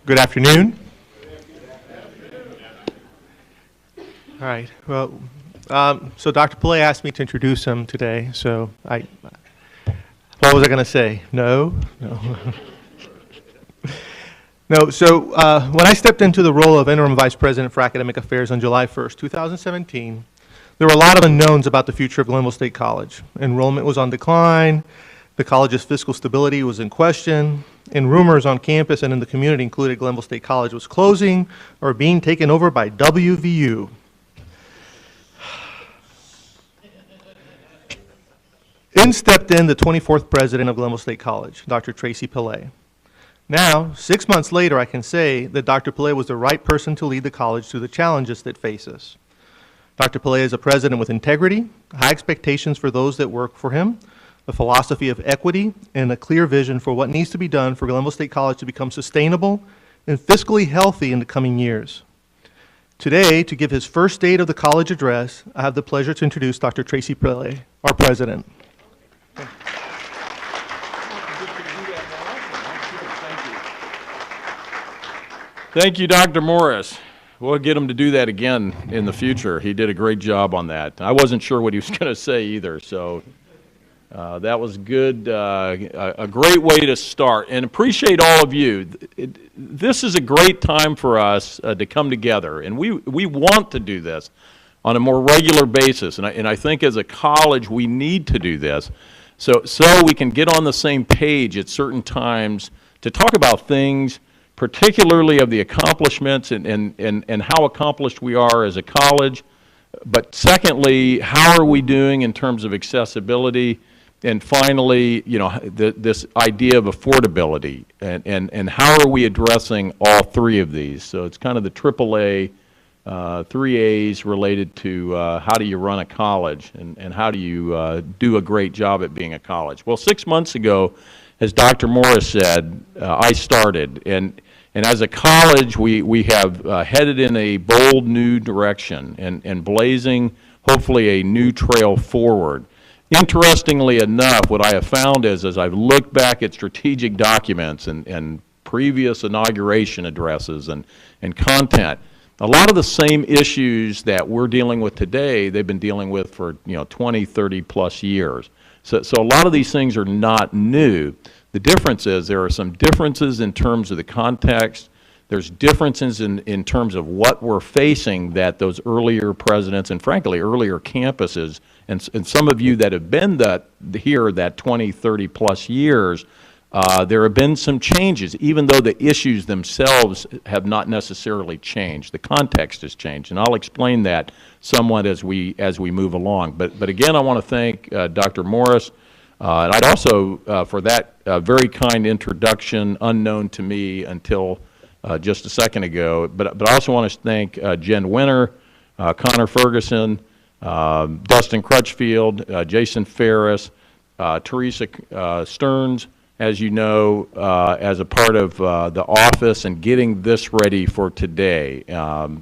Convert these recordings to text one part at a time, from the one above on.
Good afternoon. All right. Well, so Dr. Pillay asked me to introduce him today. So what was I going to say? No. No. So when I stepped into the role of interim vice president for academic affairs on July 1st, 2017, there were a lot of unknowns about the future of Glenville State College. Enrollment was on decline. The college's fiscal stability was in question, and rumors on campus and in the community included Glenville State College was closing or being taken over by WVU. In stepped in the 24th president of Glenville State College, Dr. Tracy Pillay. Now, 6 months later, I can say that Dr. Pillay was the right person to lead the college through the challenges that face us. Dr. Pillay is a president with integrity, high expectations for those that work for him, a philosophy of equity, and a clear vision for what needs to be done for Glenville State College to become sustainable and fiscally healthy in the coming years. Today, to give his first State of the College address, I have the pleasure to introduce Dr. Tracy Pillay, our president. Thank you, Dr. Morris. We'll get him to do that again in the future. He did a great job on that. I wasn't sure what he was going to say either, so that was good, a great way to start, and appreciate all of you. This is a great time for us to come together, and we want to do this on a more regular basis, and I think as a college we need to do this so we can get on the same page at certain times to talk about things, particularly of the accomplishments and how accomplished we are as a college, but secondly, how are we doing in terms of accessibility, and finally, you know, this idea of affordability, and how are we addressing all three of these. So it's kind of the AAA, 3 A's related to how do you run a college, and how do you do a great job at being a college. Well, 6 months ago, as Dr. Morris said, I started, and as a college, we have headed in a bold new direction and blazing, hopefully, a new trail forward. Interestingly enough, what I have found is, as I've looked back at strategic documents and previous inauguration addresses and content, a lot of the same issues that we're dealing with today, they've been dealing with for 20, 30 plus years. So a lot of these things are not new. The difference is there are some differences in terms of the context. There's differences in terms of what we're facing that those earlier presidents and frankly earlier campuses and some of you that have been here that 20, 30 plus years, there have been some changes, even though the issues themselves have not necessarily changed. The context has changed, and I'll explain that somewhat as we move along. But again, I want to thank Dr. Morris, and I'd also, for that very kind introduction, unknown to me until just a second ago. But I also want to thank Jen Winter, Connor Ferguson, Dustin Crutchfield, Jason Ferris, Teresa Stearns, as you know, as a part of the office and getting this ready for today.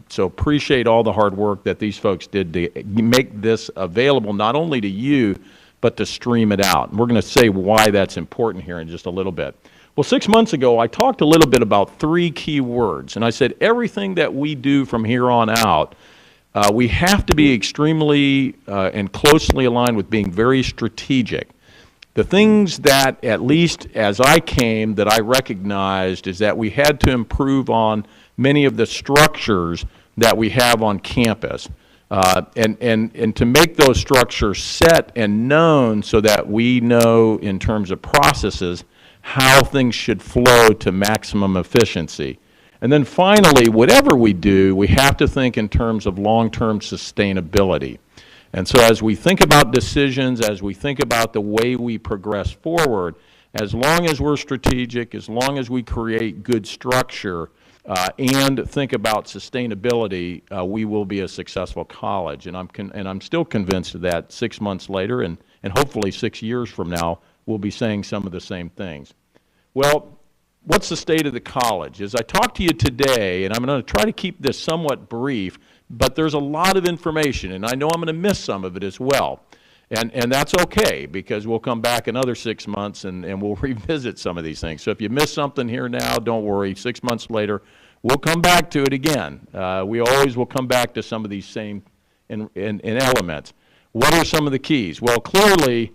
So appreciate all the hard work that these folks did to make this available not only to you, but to stream it out. And we're going to say why that's important here in just a little bit. Well, 6 months ago, I talked a little bit about 3 key words, and I said everything that we do from here on out, we have to be extremely and closely aligned with being very strategic. The things that, at least as I came, that I recognized is that we had to improve on many of the structures that we have on campus. And to make those structures set and known so that we know in terms of processes how things should flow to maximum efficiency. And then finally, whatever we do, we have to think in terms of long-term sustainability. And so as we think about decisions, as we think about the way we progress forward, as long as we're strategic, as long as we create good structure, and think about sustainability, we will be a successful college. And I'm still convinced of that 6 months later, and hopefully 6 years from now, we'll be saying some of the same things. Well, what's the state of the college? As I talk to you today, and I'm going to try to keep this somewhat brief, but there's a lot of information, and I know I'm going to miss some of it as well. And that's okay, because we'll come back another 6 months and we'll revisit some of these things. So if you miss something here now, don't worry. 6 months later, we'll come back to it again. We always will come back to some of these same in elements. What are some of the keys? Well, clearly,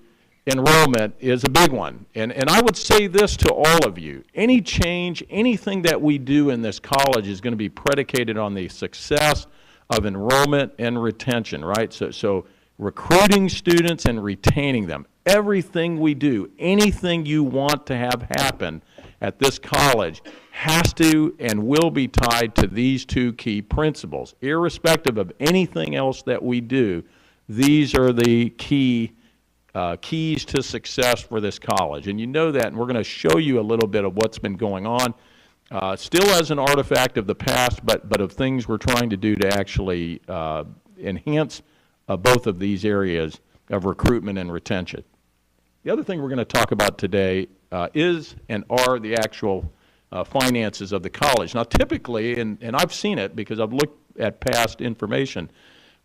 enrollment is a big one. And I would say this to all of you. Any change, anything that we do in this college is going to be predicated on the success of enrollment and retention, right? So recruiting students and retaining them. Everything we do, anything you want to have happen at this college has to and will be tied to these two key principles. Irrespective of anything else that we do, these are the keys to success for this college. And you know that, and we're going to show you a little bit of what's been going on, still as an artifact of the past, but of things we're trying to do to actually enhance both of these areas of recruitment and retention. The other thing we're going to talk about today is and are the actual finances of the college. Now typically, and I've seen it because I've looked at past information,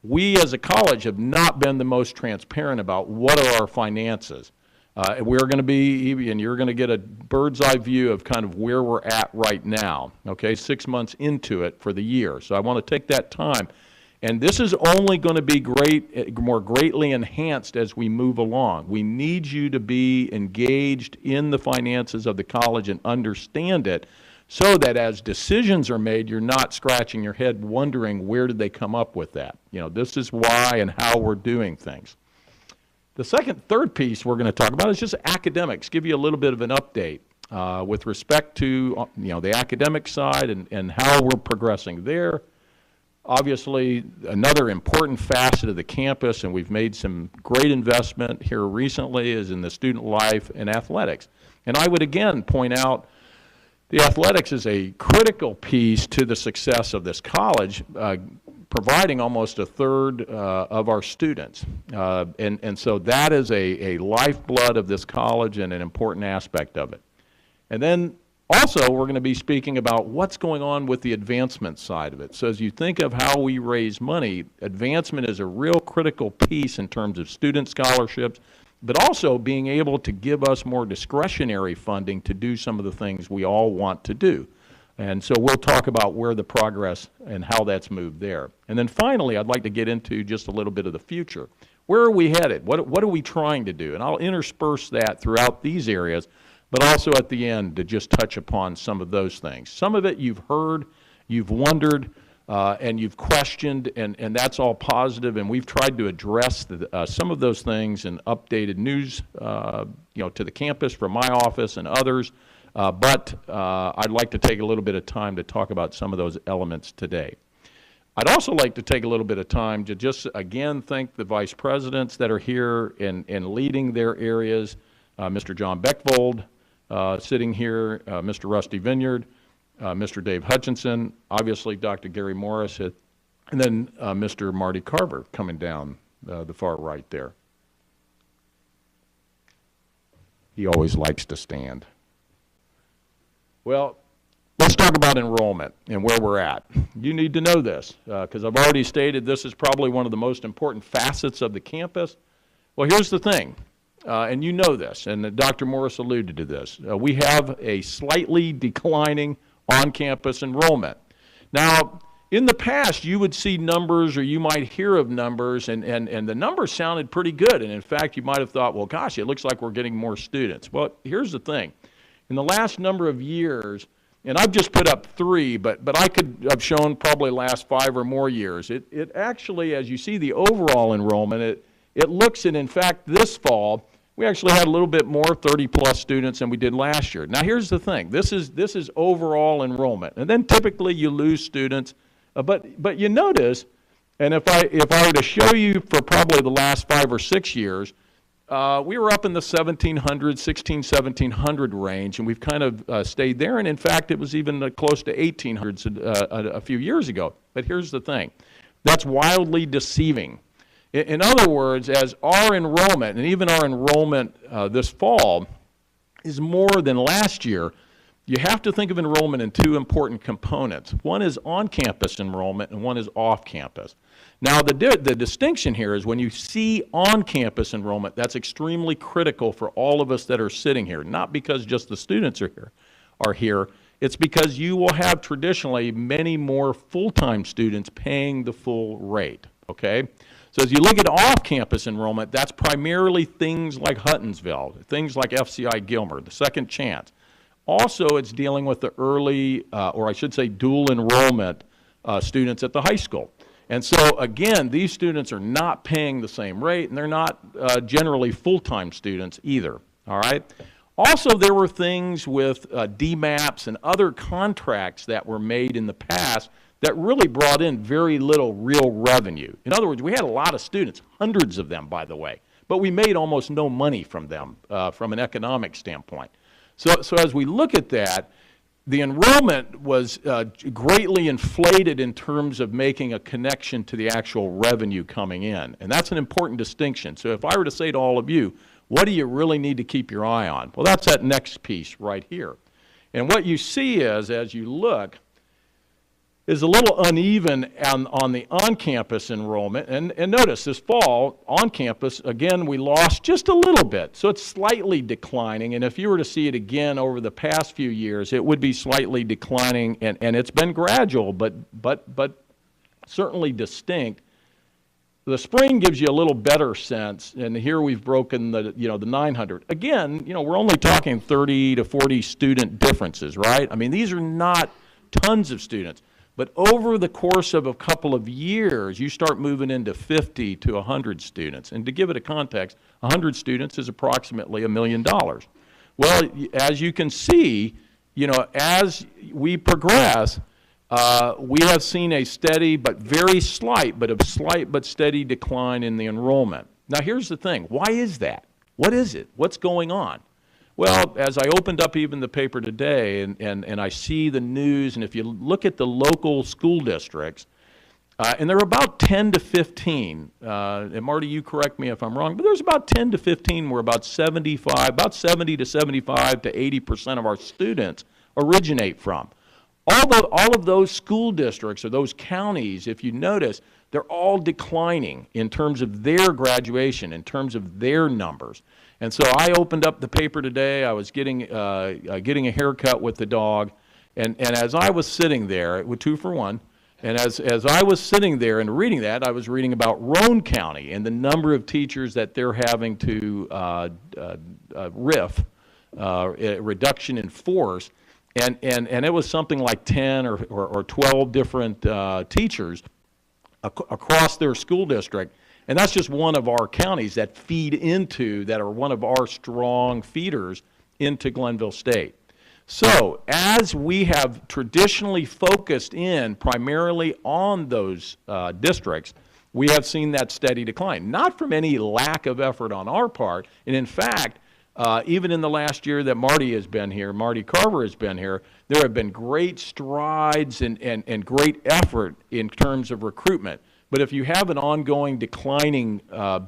we as a college have not been the most transparent about what are our finances. We're going to be, and you're going to get a bird's eye view of kind of where we're at right now, okay, 6 months into it for the year. So I want to take that time. And this is only going to be more greatly enhanced as we move along. We need you to be engaged in the finances of the college and understand it so that as decisions are made, you're not scratching your head wondering where did they come up with that. You know, this is why and how we're doing things. The third piece we're going to talk about is just academics, give you a little bit of an update with respect to the academic side and how we're progressing there. Obviously, another important facet of the campus, and we've made some great investment here recently, is in the student life and athletics. And I would again point out the athletics is a critical piece to the success of this college, providing almost a third of our students. And so that is a lifeblood of this college and an important aspect of it. And then also, we're going to be speaking about what's going on with the advancement side of it. So as you think of how we raise money, advancement is a real critical piece in terms of student scholarships, but also being able to give us more discretionary funding to do some of the things we all want to do. And so we'll talk about where the progress and how that's moved there. And then finally, I'd like to get into just a little bit of the future. Where are we headed? What are we trying to do? And I'll intersperse that throughout these areas, but also at the end to just touch upon some of those things. Some of it you've heard, you've wondered, and you've questioned, and that's all positive, and we've tried to address some of those things in updated news to the campus from my office and others, but I'd like to take a little bit of time to talk about some of those elements today. I'd also like to take a little bit of time to just, again, thank the vice presidents that are here in leading their areas, Mr. John Beckvold, sitting here, Mr. Rusty Vineyard, Mr. Dave Hutchinson, obviously Dr. Gary Morris, and then Mr. Marty Carver coming down the far right there. He always likes to stand. Well, let's talk about enrollment and where we're at. You need to know this because I've already stated this is probably one of the most important facets of the campus. Well, here's the thing. And you know this, and Dr. Morris alluded to this. We have a slightly declining on-campus enrollment. Now, in the past, you would see numbers or you might hear of numbers, and the numbers sounded pretty good. And in fact, you might have thought, well, gosh, it looks like we're getting more students. Well, here's the thing. In the last number of years, and I've just put up 3, but I could have shown probably last 5 or more years. It actually, as you see the overall enrollment, it looks, and in fact, this fall, we actually had a little bit more, 30-plus students than we did last year. Now, here's the thing. This is overall enrollment. And then typically you lose students. But you notice, and if I were to show you for probably the last 5 or 6 years, we were up in the 1,700 range, and we've kind of stayed there. And in fact, it was even close to 1,800 a few years ago. But here's the thing. That's wildly deceiving. In other words, as our enrollment, and even our enrollment this fall, is more than last year, you have to think of enrollment in two important components. One is on-campus enrollment and one is off-campus. Now, the distinction here is when you see on-campus enrollment, that's extremely critical for all of us that are sitting here, not because just the students are here. It's because you will have traditionally many more full-time students paying the full rate, okay? So as you look at off-campus enrollment, that's primarily things like Huttonsville, things like FCI Gilmer, the Second Chance. Also, it's dealing with the early, or I should say dual enrollment students at the high school. And so, again, these students are not paying the same rate, and they're not generally full-time students either, all right? Also, there were things with DMAPs and other contracts that were made in the past that really brought in very little real revenue. In other words, we had a lot of students, hundreds of them, by the way, but we made almost no money from them from an economic standpoint. So as we look at that, the enrollment was greatly inflated in terms of making a connection to the actual revenue coming in. And that's an important distinction. So if I were to say to all of you, what do you really need to keep your eye on? Well, that's that next piece right here. And what you see is, as you look, is a little uneven on the on-campus enrollment. And notice this fall, on campus, again, we lost just a little bit. So it's slightly declining. And if you were to see it again over the past few years, it would be slightly declining. And it's been gradual, but certainly distinct. The spring gives you a little better sense. And here we've broken the 900. Again, we're only talking 30 to 40 student differences, right? I mean, these are not tons of students. But over the course of a couple of years, you start moving into 50 to 100 students. And to give it a context, 100 students is approximately $1 million. Well, as you can see, as we progress, we have seen a steady but very slight, but steady decline in the enrollment. Now, here's the thing. Why is that? What is it? What's going on? Well, as I opened up even the paper today and I see the news, and if you look at the local school districts, and there are about 10 to 15, and Marty, you correct me if I'm wrong, but there's about 10 to 15 where about 70 to 75 to 80% of our students originate from. All of those school districts or those counties, if you notice, they're all declining in terms of their graduation, in terms of their numbers. And so I opened up the paper today. I was getting a haircut with the dog, and as I was sitting there, with 2 for 1, and as I was sitting there and reading that, I was reading about Roane County and the number of teachers that they're having to RIF, reduction in force, and it was something like 10 or 12 different teachers across their school district. And that's just one of our counties that are one of our strong feeders into Glenville State. So as we have traditionally focused in primarily on those districts, we have seen that steady decline, not from any lack of effort on our part. And in fact, even in the last year that Marty Carver has been here, there have been great strides and great effort in terms of recruitment. But if you have an ongoing declining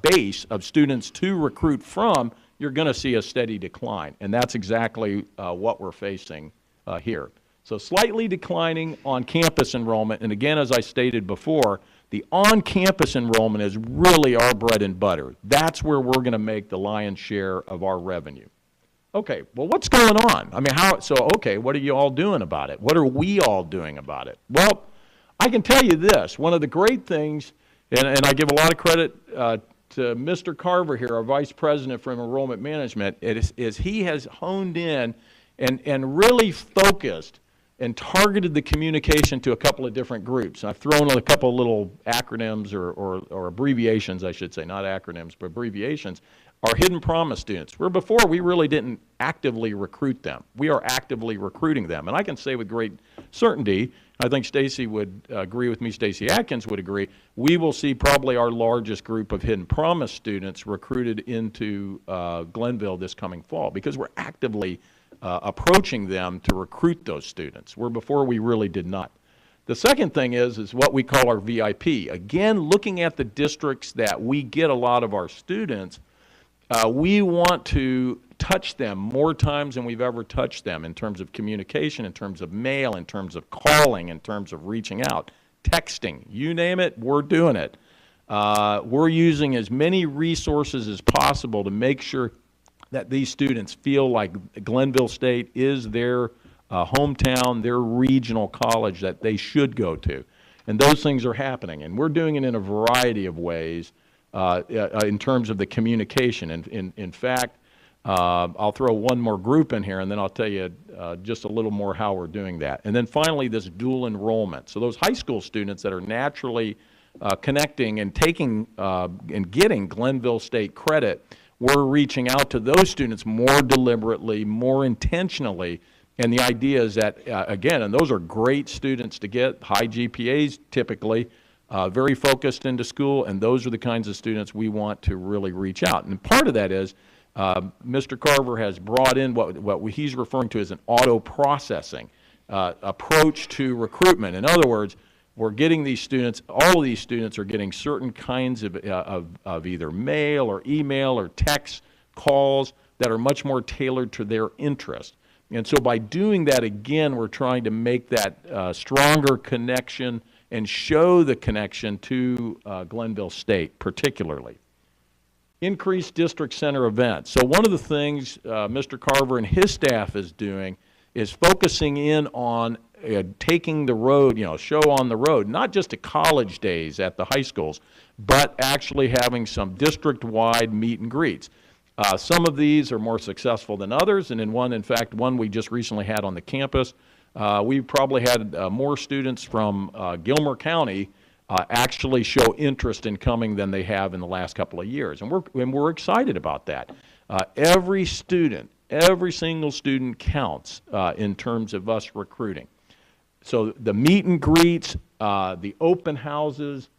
base of students to recruit from, you're going to see a steady decline. And that's exactly what we're facing here. So slightly declining on-campus enrollment. And again, as I stated before, the on-campus enrollment is really our bread and butter. That's where we're going to make the lion's share of our revenue. Okay, well, what's going on? I mean, what are you all doing about it? What are we all doing about it? Well, I can tell you this, one of the great things, and I give a lot of credit to Mr. Carver here, our Vice President for Enrollment Management, is he has honed in and really focused and targeted the communication to a couple of different groups. I've thrown a couple of little acronyms or abbreviations, I should say, not acronyms, but abbreviations, our Hidden Promise students, where before we really didn't actively recruit them. We are actively recruiting them. And I can say with great certainty, I think Stacy would agree with me, Stacy Atkins would agree, we will see probably our largest group of Hidden Promise students recruited into Glenville this coming fall, because we're actively approaching them to recruit those students, where before we really did not. The second thing is what we call our VIP. Again, looking at the districts that we get a lot of our students, we want to touched them more times than we've ever touched them in terms of communication, in terms of mail, in terms of calling, in terms of reaching out, texting, you name it, we're doing it. We're using as many resources as possible to make sure that these students feel like Glenville State is their hometown, their regional college that they should go to. And those things are happening. And we're doing it in a variety of ways in terms of the communication. And in fact, I'll throw one more group in here, and then I'll tell you just a little more how we're doing that. And then finally, this dual enrollment. So those high school students that are naturally connecting and taking and getting Glenville State credit, we're reaching out to those students more deliberately, more intentionally. And the idea is that, again, and those are great students to get, high GPAs typically, very focused into school, and those are the kinds of students we want to really reach out. And part of that is Mr. Carver has brought in what he's referring to as an auto-processing approach to recruitment. In other words, we're getting these students, all of these students are getting certain kinds of either mail or email or text calls that are much more tailored to their interest. And so by doing that, again, we're trying to make that stronger connection and show the connection to Glenville State particularly. Increased district center events. So one of the things Mr. Carver and his staff is doing is focusing in on taking the road, show on the road, not just at college days at the high schools, but actually having some district-wide meet and greets. Some of these are more successful than others, and in fact, one we just recently had on the campus, we probably had more students from Gilmer County actually show interest in coming than they have in the last couple of years, and we're excited about that. Every single student counts in terms of us recruiting. So the meet and greets, the open houses,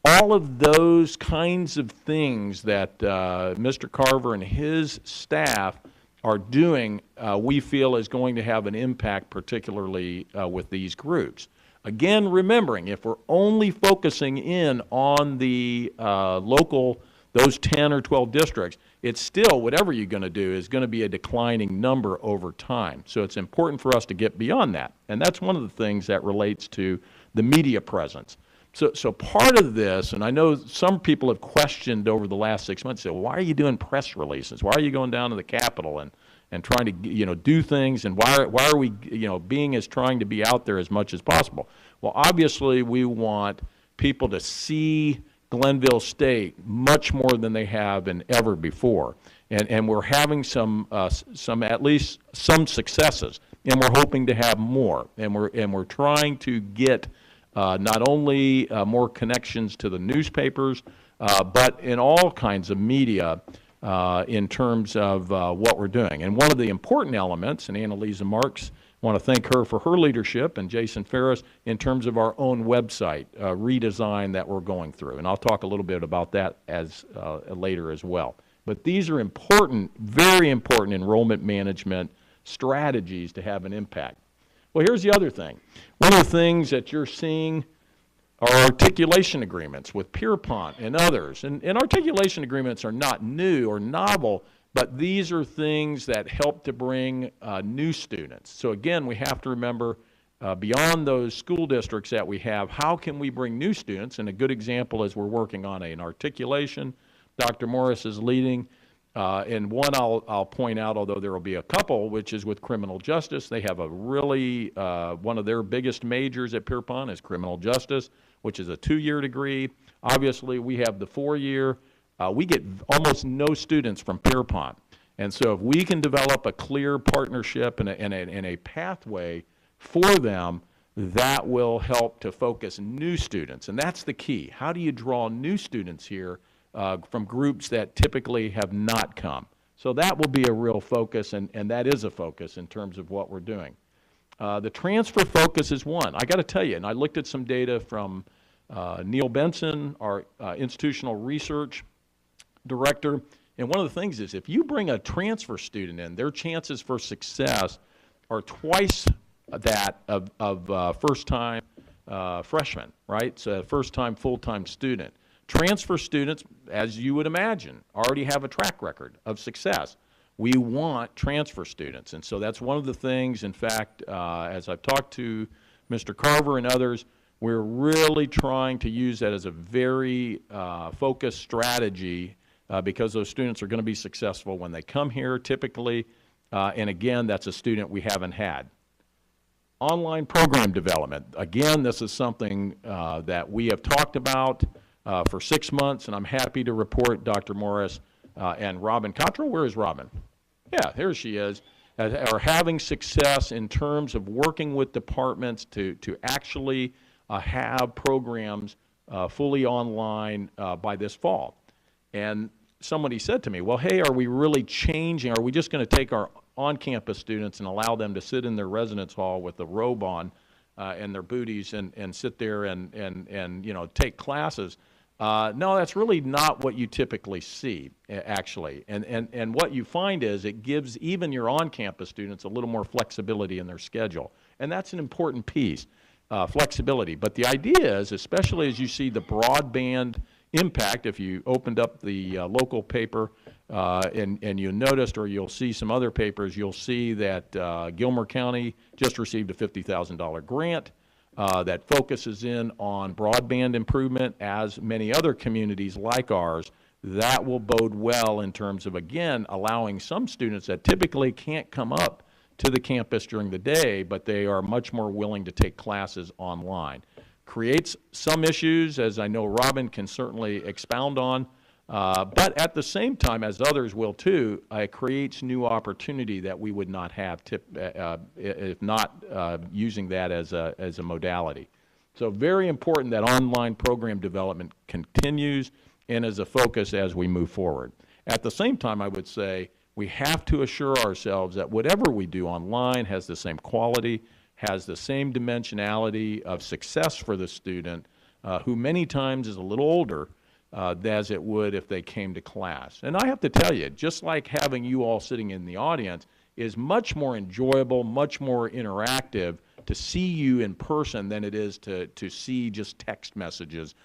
all of those kinds of things that Mr. Carver and his staff are doing, we feel is going to have an impact, particularly with these groups. Again, remembering, if we're only focusing in on the local, those 10 or 12 districts, it's still, whatever you're going to do, is going to be a declining number over time. So it's important for us to get beyond that. And that's one of the things that relates to the media presence. So part of this, and I know some people have questioned over the last 6 months, say, well, why are you doing press releases? Why are you going down to the Capitol and trying to do things? And why are we trying to be out there as much as possible? Well, obviously we want people to see Glenville State much more than they have in ever before, and we're having some at least some successes, and we're hoping to have more, and we're trying to get not only more connections to the newspapers, but in all kinds of media in terms of what we're doing. And one of the important elements, and Annalisa Marks, I want to thank her for her leadership, and Jason Ferris, in terms of our own website redesign that we're going through. And I'll talk a little bit about that later as well. But these are important, very important enrollment management strategies to have an impact. Well, here's the other thing. One of the things that you're seeing are articulation agreements with Pierpont and others. And articulation agreements are not new or novel, but these are things that help to bring new students. So again, we have to remember, beyond those school districts that we have, how can we bring new students? And a good example is we're working on an articulation. Dr. Morris is leading. And one I'll point out, although there will be a couple, which is with criminal justice. They have a really, one of their biggest majors at Pierpont is criminal justice, which is a 2-year degree. Obviously, we have the 4-year. We get almost no students from Pierpont. And so if we can develop a clear partnership and a pathway for them, that will help to focus new students. And that's the key. How do you draw new students here from groups that typically have not come? So that will be a real focus, and that is a focus in terms of what we're doing. The transfer focus is one. I got to tell you, and I looked at some data from Neil Benson, our institutional research director, and one of the things is if you bring a transfer student in, their chances for success are twice that of first-time freshmen, right? So first-time, full-time student. Transfer students, as you would imagine, already have a track record of success. We want transfer students. And so that's one of the things, in fact, as I've talked to Mr. Carver and others, we're really trying to use that as a very focused strategy because those students are going to be successful when they come here typically. And again, that's a student we haven't had. Online program development. Again, this is something that we have talked about for 6 months, and I'm happy to report Dr. Morris and Robin Cottrell. Where is Robin? Yeah, here she is. Are having success in terms of working with departments to actually have programs fully online by this fall. And somebody said to me, well, hey, are we really changing? Are we just going to take our on-campus students and allow them to sit in their residence hall with a robe on and their booties and sit there and you know, take classes? No, that's really not what you typically see, actually. And what you find is it gives even your on-campus students a little more flexibility in their schedule. And that's an important piece, flexibility. But the idea is, especially as you see the broadband impact, if you opened up the local paper and you noticed, or you'll see some other papers, you'll see that Gilmer County just received a $50,000 grant that focuses in on broadband improvement, as many other communities like ours. That will bode well in terms of, again, allowing some students that typically can't come up to the campus during the day, but they are much more willing to take classes online. Creates some issues, as I know Robin can certainly expound on, but at the same time, as others will too, it creates new opportunity that we would not have if not using that as a modality. So very important that online program development continues and is a focus as we move forward. At the same time, I would say we have to assure ourselves that whatever we do online has the same quality, has the same dimensionality of success for the student, who many times is a little older, as it would if they came to class. And I have to tell you, just like having you all sitting in the audience is much more enjoyable, much more interactive to see you in person than it is to see just text messages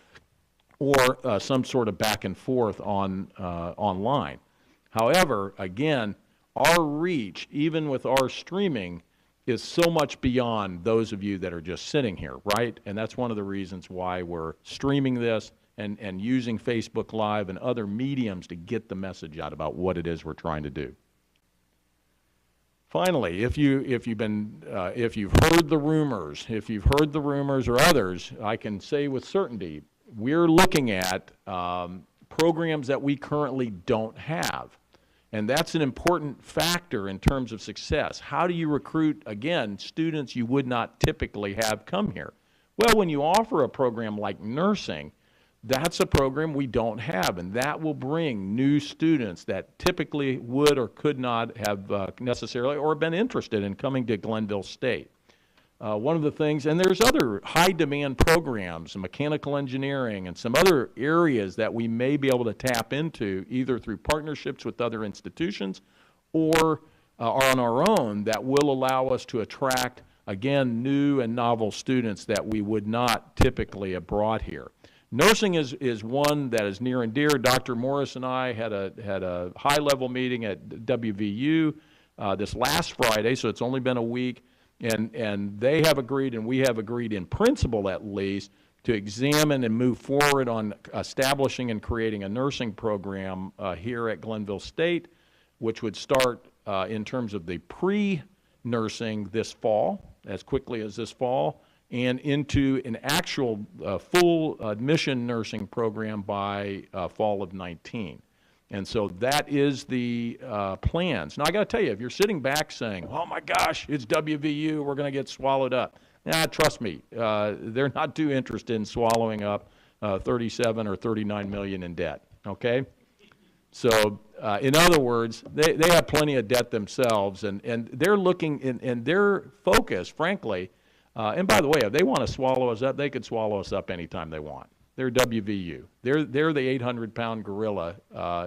or some sort of back and forth online. However, again, our reach, even with our streaming, is so much beyond those of you that are just sitting here, right? And that's one of the reasons why we're streaming this and using Facebook Live and other mediums to get the message out about what it is we're trying to do. Finally, if you've heard the rumors, or others, I can say with certainty, we're looking at programs that we currently don't have. And that's an important factor in terms of success. How do you recruit, again, students you would not typically have come here? Well, when you offer a program like nursing, that's a program we don't have, and that will bring new students that typically would or could not have necessarily or been interested in coming to Glenville State. One of the things, and there's other high-demand programs, mechanical engineering, and some other areas that we may be able to tap into either through partnerships with other institutions or are on our own that will allow us to attract, again, new and novel students that we would not typically have brought here. Nursing is one that is near and dear. Dr. Morris and I had a high-level meeting at WVU this last Friday, so it's only been a week. And they have agreed, and we have agreed in principle at least, to examine and move forward on establishing and creating a nursing program here at Glenville State, which would start in terms of the pre-nursing this fall, as quickly as this fall, and into an actual full admission nursing program by fall of 19. And so that is the plans. Now, I got to tell you, if you're sitting back saying, oh my gosh, it's WVU, we're going to get swallowed up. Trust me, they're not too interested in swallowing up 37 or 39 million in debt, okay? So in other words, they have plenty of debt themselves, and they're looking, and their focus, frankly, and by the way, if they want to swallow us up, they could swallow us up anytime they want. They're WVU. They're the 800-pound gorilla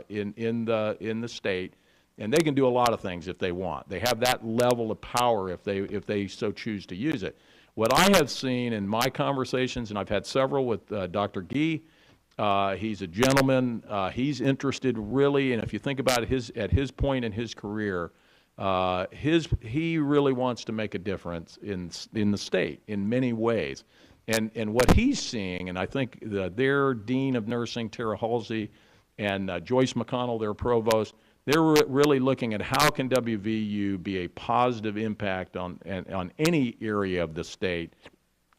in the state, and they can do a lot of things if they want. They have that level of power if they so choose to use it. What I have seen in my conversations, and I've had several with Dr. Gee, He's a gentleman. He's interested really, and if you think about it, at his point in his career, he really wants to make a difference in the state in many ways. And what he's seeing, and I think their Dean of Nursing, Tara Halsey, and Joyce McConnell, their provost, they're really looking at how can WVU be a positive impact on any area of the state.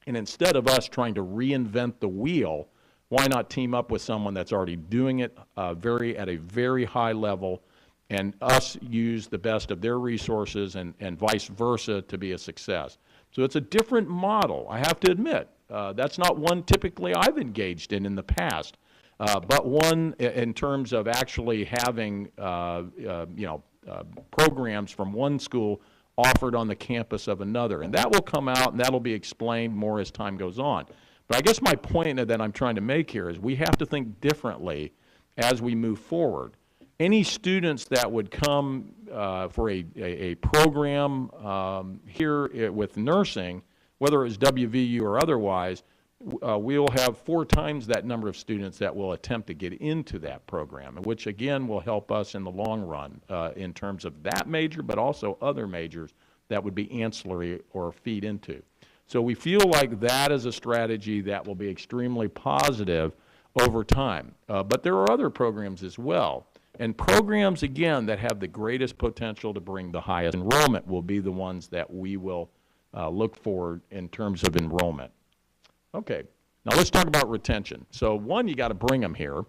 And instead of us trying to reinvent the wheel, why not team up with someone that's already doing it at a very high level, and us use the best of their resources and vice versa to be a success. So it's a different model, I have to admit. That's not one typically I've engaged in the past, but one in terms of actually having programs from one school offered on the campus of another. And that will come out and that'll be explained more as time goes on. But I guess my point that I'm trying to make here is we have to think differently as we move forward. Any students that would come for a program here with nursing, whether it's WVU or otherwise, we'll have 4 times that number of students that will attempt to get into that program, which again will help us in the long run in terms of that major, but also other majors that would be ancillary or feed into. So we feel like that is a strategy that will be extremely positive over time. But there are other programs as well. And programs, again, that have the greatest potential to bring the highest enrollment will be the ones that we will look for in terms of enrollment. Okay, now let's talk about retention. So one, you got to bring them here,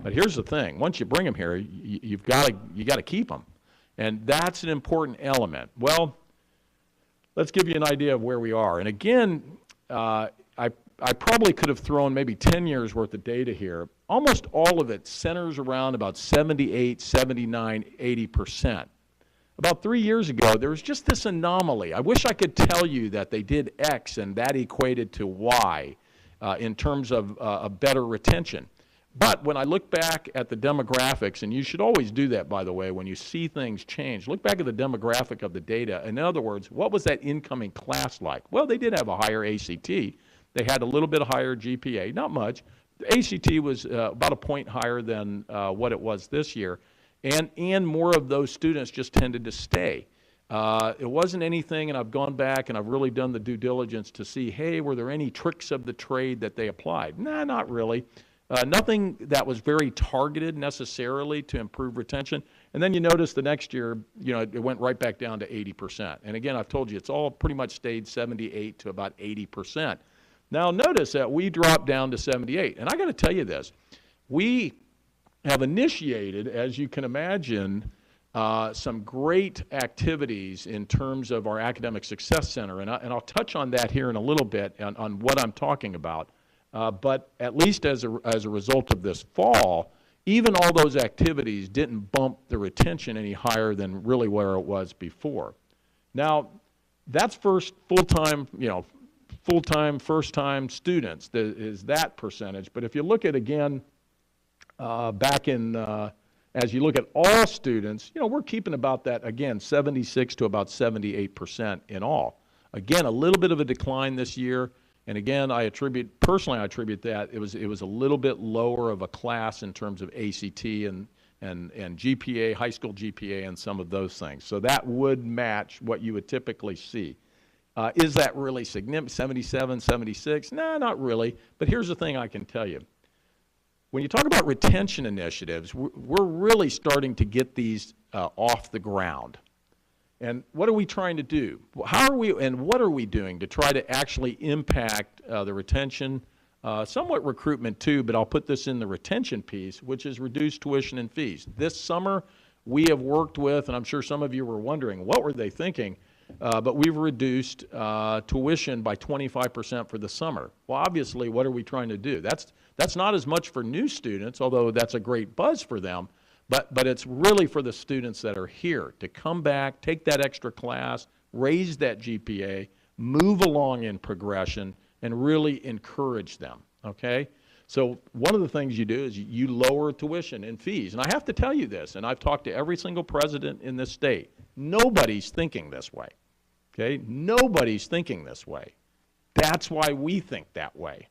but here's the thing: once you bring them here, you got to keep them, and that's an important element. Well, let's give you an idea of where we are. And again, I probably could have thrown maybe 10 years worth of data here. Almost all of it centers around about 78, 79, 80%. About 3 years ago, there was just this anomaly. I wish I could tell you that they did X and that equated to Y in terms of a better retention. But when I look back at the demographics, and you should always do that, by the way, when you see things change, look back at the demographic of the data. In other words, what was that incoming class like? Well, they did have a higher ACT. They had a little bit higher GPA, not much. The ACT was about a point higher than what it was this year. And more of those students just tended to stay. It wasn't anything, and I've gone back and I've really done the due diligence to see, hey, were there any tricks of the trade that they applied? Nah, not really. Nothing that was very targeted necessarily to improve retention. And then you notice the next year, it went right back down to 80%. And again, I've told you, it's all pretty much stayed 78 to about 80%. Now notice that we dropped down to 78. And I got to tell you this, we have initiated, as you can imagine, some great activities in terms of our Academic Success Center. And I'll touch on that here in a little bit on what I'm talking about. But at least as a result of this fall, even all those activities didn't bump the retention any higher than really where it was before. Now, that's first full-time, first-time students is that percentage. But if you look at, again, back in, as you look at all students, we're keeping about that, again, 76 to about 78% in all. Again, a little bit of a decline this year. And again, personally I attribute that it was a little bit lower of a class in terms of ACT and GPA, high school GPA, and some of those things. So that would match what you would typically see. Is that really significant? 77, 76? No, not really. But here's the thing I can tell you. When you talk about retention initiatives, we're really starting to get these off the ground. And what are we trying to do? How are we, and what are we doing to try to actually impact the retention, somewhat recruitment too, but I'll put this in the retention piece, which is reduced tuition and fees. This summer, we have worked with, and I'm sure some of you were wondering, what were they thinking? But we've reduced tuition by 25% for the summer. Well, obviously, what are we trying to do? That's not as much for new students, although that's a great buzz for them. But it's really for the students that are here to come back, take that extra class, raise that GPA, move along in progression, and really encourage them, okay? So one of the things you do is you lower tuition and fees. And I have to tell you this, and I've talked to every single president in this state. Nobody's thinking this way, okay? Nobody's thinking this way. That's why we think that way.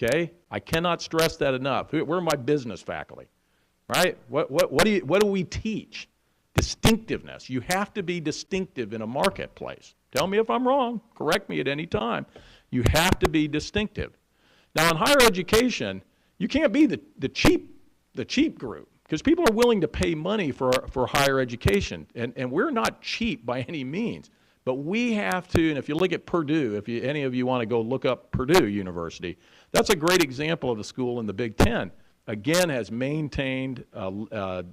okay? I cannot stress that enough. We're my business faculty, right? What do we teach? Distinctiveness. You have to be distinctive in a marketplace. Tell me if I'm wrong. Correct me at any time. You have to be distinctive. Now, in higher education, you can't be the cheap group, because people are willing to pay money for higher education, and we're not cheap by any means. But we have to, and if you look at Purdue, if any of you want to go look up Purdue University, that's a great example of a school in the Big Ten. Again, has maintained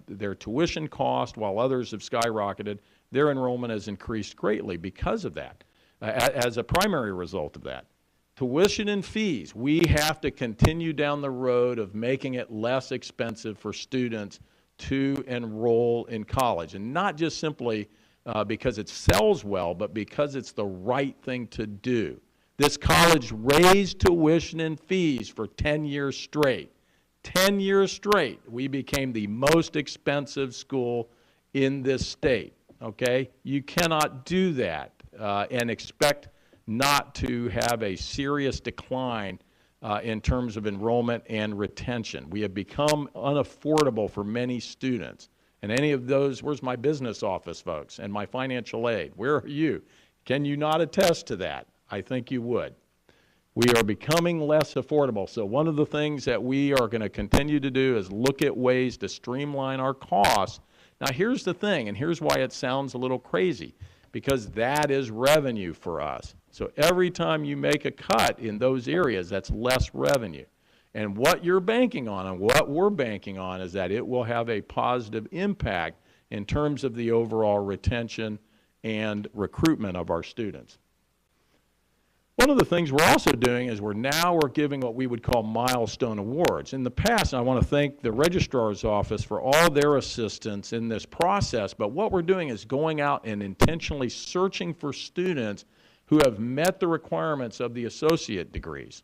their tuition cost while others have skyrocketed. Their enrollment has increased greatly because of that, as a primary result of that. Tuition and fees, we have to continue down the road of making it less expensive for students to enroll in college, and not just simply because it sells well, but because it's the right thing to do. This college raised tuition and fees for 10 years straight. 10 years straight, we became the most expensive school in this state, okay? You cannot do that and expect not to have a serious decline in terms of enrollment and retention. We have become unaffordable for many students. And any of those, where's my business office folks and my financial aid? Where are you? Can you not attest to that? I think you would. We are becoming less affordable. So one of the things that we are going to continue to do is look at ways to streamline our costs. Now here's the thing, and here's why it sounds a little crazy, because that is revenue for us. So every time you make a cut in those areas, that's less revenue. And what you're banking on, and what we're banking on, is that it will have a positive impact in terms of the overall retention and recruitment of our students. One of the things we're also doing is we're giving what we would call milestone awards. In the past, and I want to thank the registrar's office for all their assistance in this process, but what we're doing is going out and intentionally searching for students who have met the requirements of the associate degrees,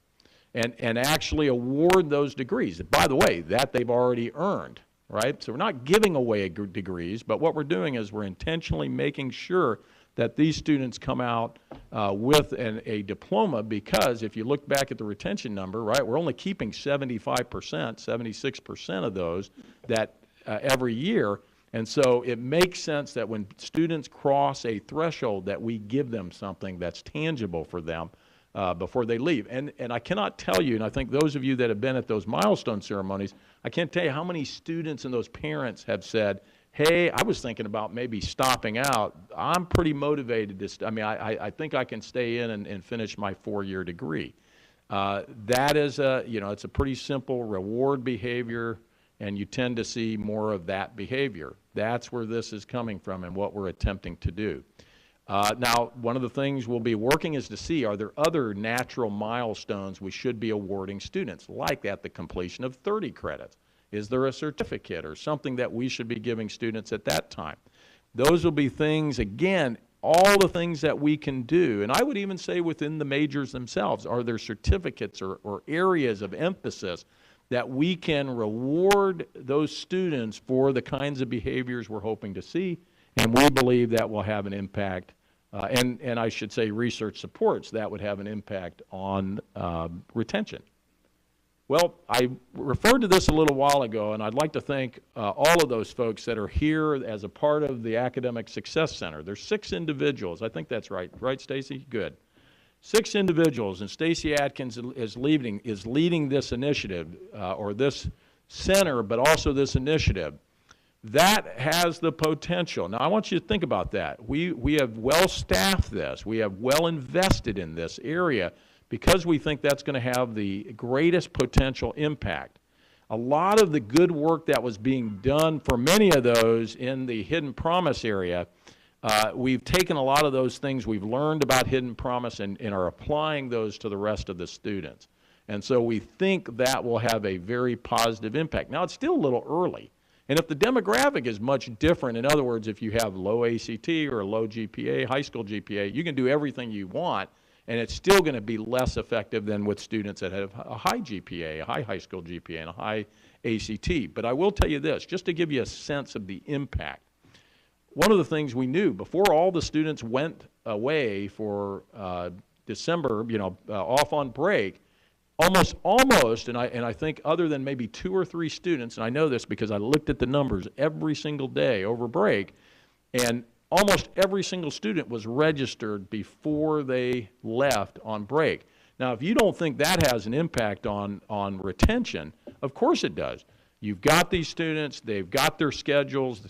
and actually award those degrees. By the way, that they've already earned, right? So we're not giving away degrees, but what we're doing is we're intentionally making sure that these students come out with a diploma, because if you look back at the retention number, right, we're only keeping 75%, 76% of those that every year. And so it makes sense that when students cross a threshold that we give them something that's tangible for them before they leave. And I cannot tell you, and I think those of you that have been at those milestone ceremonies, I can't tell you how many students and those parents have said, hey, I was thinking about maybe stopping out. I'm pretty motivated to, I think I can stay in and finish my 4-year degree. That is it's a pretty simple reward behavior, and you tend to see more of that behavior. That's where this is coming from and what we're attempting to do. Now, one of the things we'll be working is to see, are there other natural milestones we should be awarding students, like at the completion of 30 credits? Is there a certificate or something that we should be giving students at that time? Those will be things, again, all the things that we can do. And I would even say within the majors themselves, are there certificates or areas of emphasis that we can reward those students for the kinds of behaviors we're hoping to see? And we believe that will have an impact, and I should say research supports that would have an impact on retention. Well, I referred to this a little while ago, and I'd like to thank all of those folks that are here as a part of the Academic Success Center. There's 6 individuals. I think that's right. Right, Stacy? Good. 6 individuals, and Stacy Atkins is leading this initiative, or this center, but also this initiative. That has the potential. Now, I want you to think about that. We have well-staffed this. We have well-invested in this area, because we think that's going to have the greatest potential impact. A lot of the good work that was being done for many of those in the Hidden Promise area, we've taken a lot of those things we've learned about Hidden Promise and are applying those to the rest of the students. And so we think that will have a very positive impact. Now, it's still a little early. And if the demographic is much different, in other words, if you have low ACT or low GPA, high school GPA, you can do everything you want, and it's still going to be less effective than with students that have a high GPA, a high school GPA, and a high ACT. But I will tell you this, just to give you a sense of the impact. One of the things we knew, before all the students went away for December, off on break, almost, and I think other than maybe 2 or 3 students, and I know this because I looked at the numbers every single day over break, and almost every single student was registered before they left on break. Now, if you don't think that has an impact on retention, of course it does. You've got these students, they've got their schedules,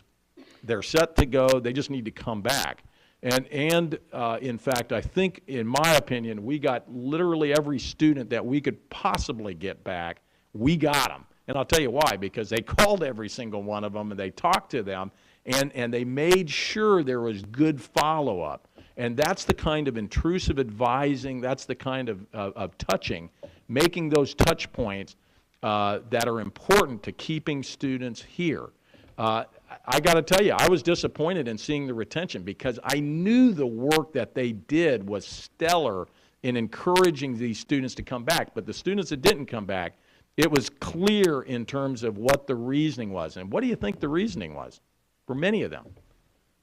they're set to go, they just need to come back. And in fact, I think, in my opinion, we got literally every student that we could possibly get back, we got them. And I'll tell you why, because they called every single one of them and they talked to them and they made sure there was good follow-up. And that's the kind of intrusive advising, that's the kind of touching, making those touch points that are important to keeping students here. I got to tell you, I was disappointed in seeing the retention because I knew the work that they did was stellar in encouraging these students to come back. But the students that didn't come back, it was clear in terms of what the reasoning was. And what do you think the reasoning was for many of them?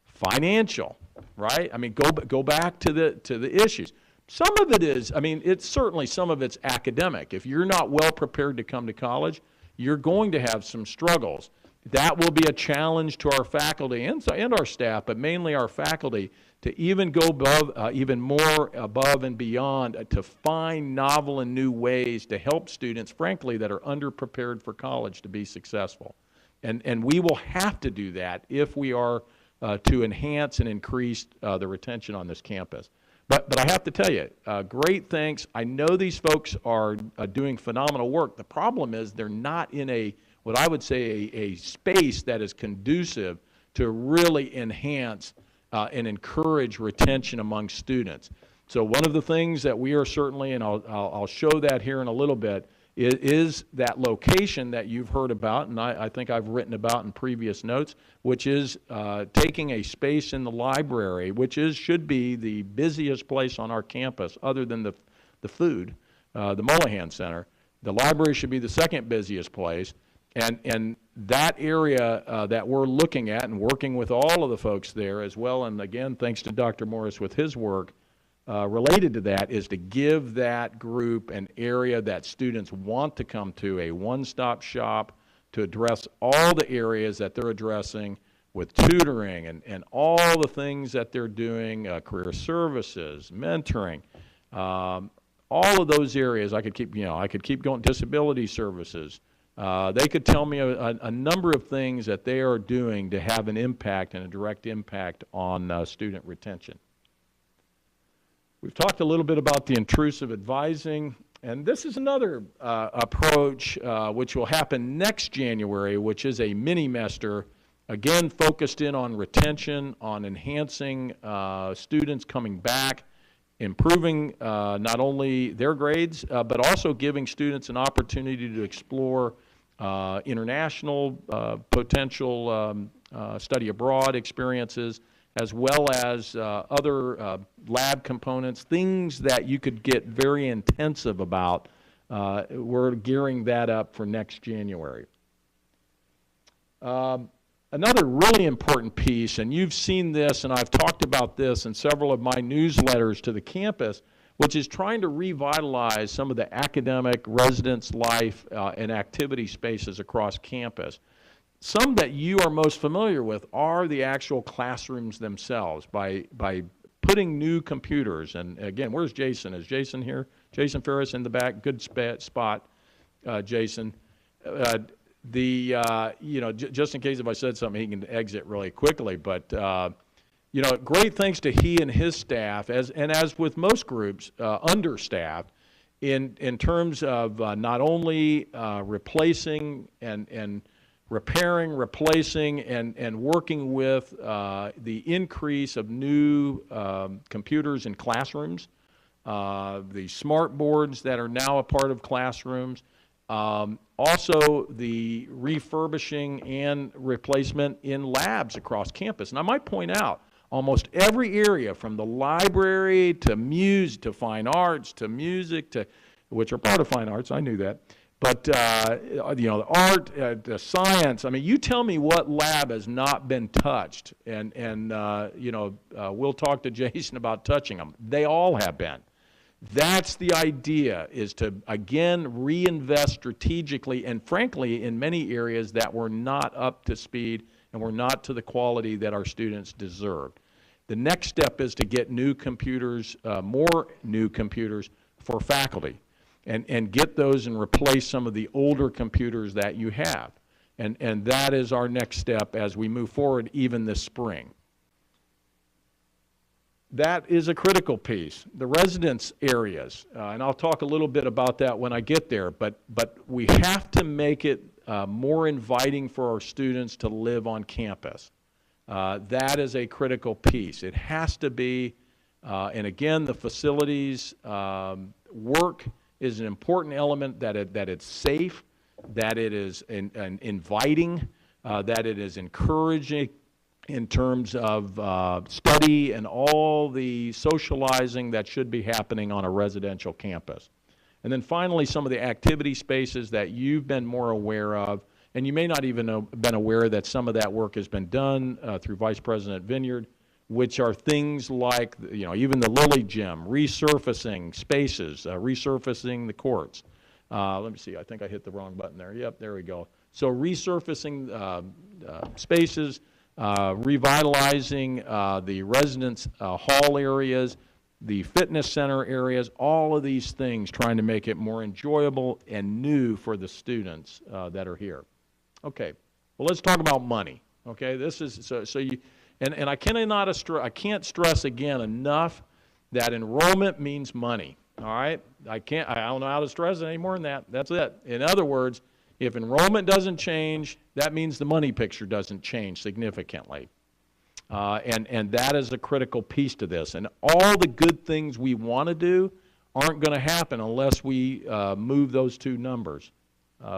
Financial, right? I mean, go back to the issues. Some of it is, I mean, it's certainly some of it's academic. If you're not well prepared to come to college, you're going to have some struggles. That will be a challenge to our faculty and our staff, but mainly our faculty, to even go even more above and beyond to find novel and new ways to help students, frankly, that are underprepared for college to be successful. And we will have to do that if we are to enhance and increase the retention on this campus. But I have to tell you, great thanks. I know these folks are doing phenomenal work. The problem is they're not in what I would say a space that is conducive to really enhance and encourage retention among students. So one of the things that we are certainly, and I'll show that here in a little bit, is that location that you've heard about, and I think I've written about in previous notes, which is taking a space in the library, which should be the busiest place on our campus other than the food, the Mullihan Center. The library should be the second busiest place. And that area that we're looking at and working with all of the folks there as well, and again, thanks to Dr. Morris with his work related to that, is to give that group an area that students want to come to, a one-stop shop to address all the areas that they're addressing with tutoring and all the things that they're doing, career services, mentoring, all of those areas. I could keep going, disability services. They could tell me a number of things that they are doing to have an impact and a direct impact on student retention. We've talked a little bit about the intrusive advising, and this is another approach which will happen next January, which is a mini-mester, again focused in on retention, on enhancing students coming back, improving not only their grades, but also giving students an opportunity to explore international potential study abroad experiences, as well as other lab components, things that you could get very intensive about. We're gearing that up for next January. Another really important piece, and you've seen this, and I've talked about this in several of my newsletters to the campus, which is trying to revitalize some of the academic residence life and activity spaces across campus. Some that you are most familiar with are the actual classrooms themselves by putting new computers. And again, where's Jason? Is Jason here? Jason Ferris in the back, good spot, Jason. Just in case if I said something, he can exit really quickly. But great thanks to he and his staff, as with most groups, understaffed in terms of not only replacing and repairing, replacing, and working with the increase of new computers in classrooms, the smart boards that are now a part of classrooms, also the refurbishing and replacement in labs across campus. And I might point out, almost every area from the library to music, to fine arts, to music, which are part of fine arts, I knew that, but the art, the science, I mean, you tell me what lab has not been touched, and we'll talk to Jason about touching them. They all have been. That's the idea, is to, again, reinvest strategically and frankly in many areas that were not up to speed and were not to the quality that our students deserved. The next step is to get new computers, more new computers for faculty, and get those and replace some of the older computers that you have. And that is our next step as we move forward even this spring. That is a critical piece. The residence areas, and I'll talk a little bit about that when I get there, but we have to make it more inviting for our students to live on campus. That is a critical piece. It has to be, and again, the facilities work is an important element, that it's safe, that it is inviting, that it is encouraging in terms of study and all the socializing that should be happening on a residential campus. And then finally, some of the activity spaces that you've been more aware of, and you may not even have been aware that some of that work has been done through Vice President Vineyard, which are things like, you know, even the Lilly Gym, resurfacing spaces, resurfacing the courts. Let me see, I think I hit the wrong button there. Yep, there we go. So resurfacing spaces, revitalizing the residence hall areas, the fitness center areas, all of these things, trying to make it more enjoyable and new for the students that are here. Okay, well, let's talk about money. Okay, this is, so you, and I can't stress again enough that enrollment means money. All right, I don't know how to stress it any more than that. That's it. In other words, if enrollment doesn't change, that means the money picture doesn't change significantly. And that is a critical piece to this. And all the good things we want to do aren't going to happen unless we move those two numbers,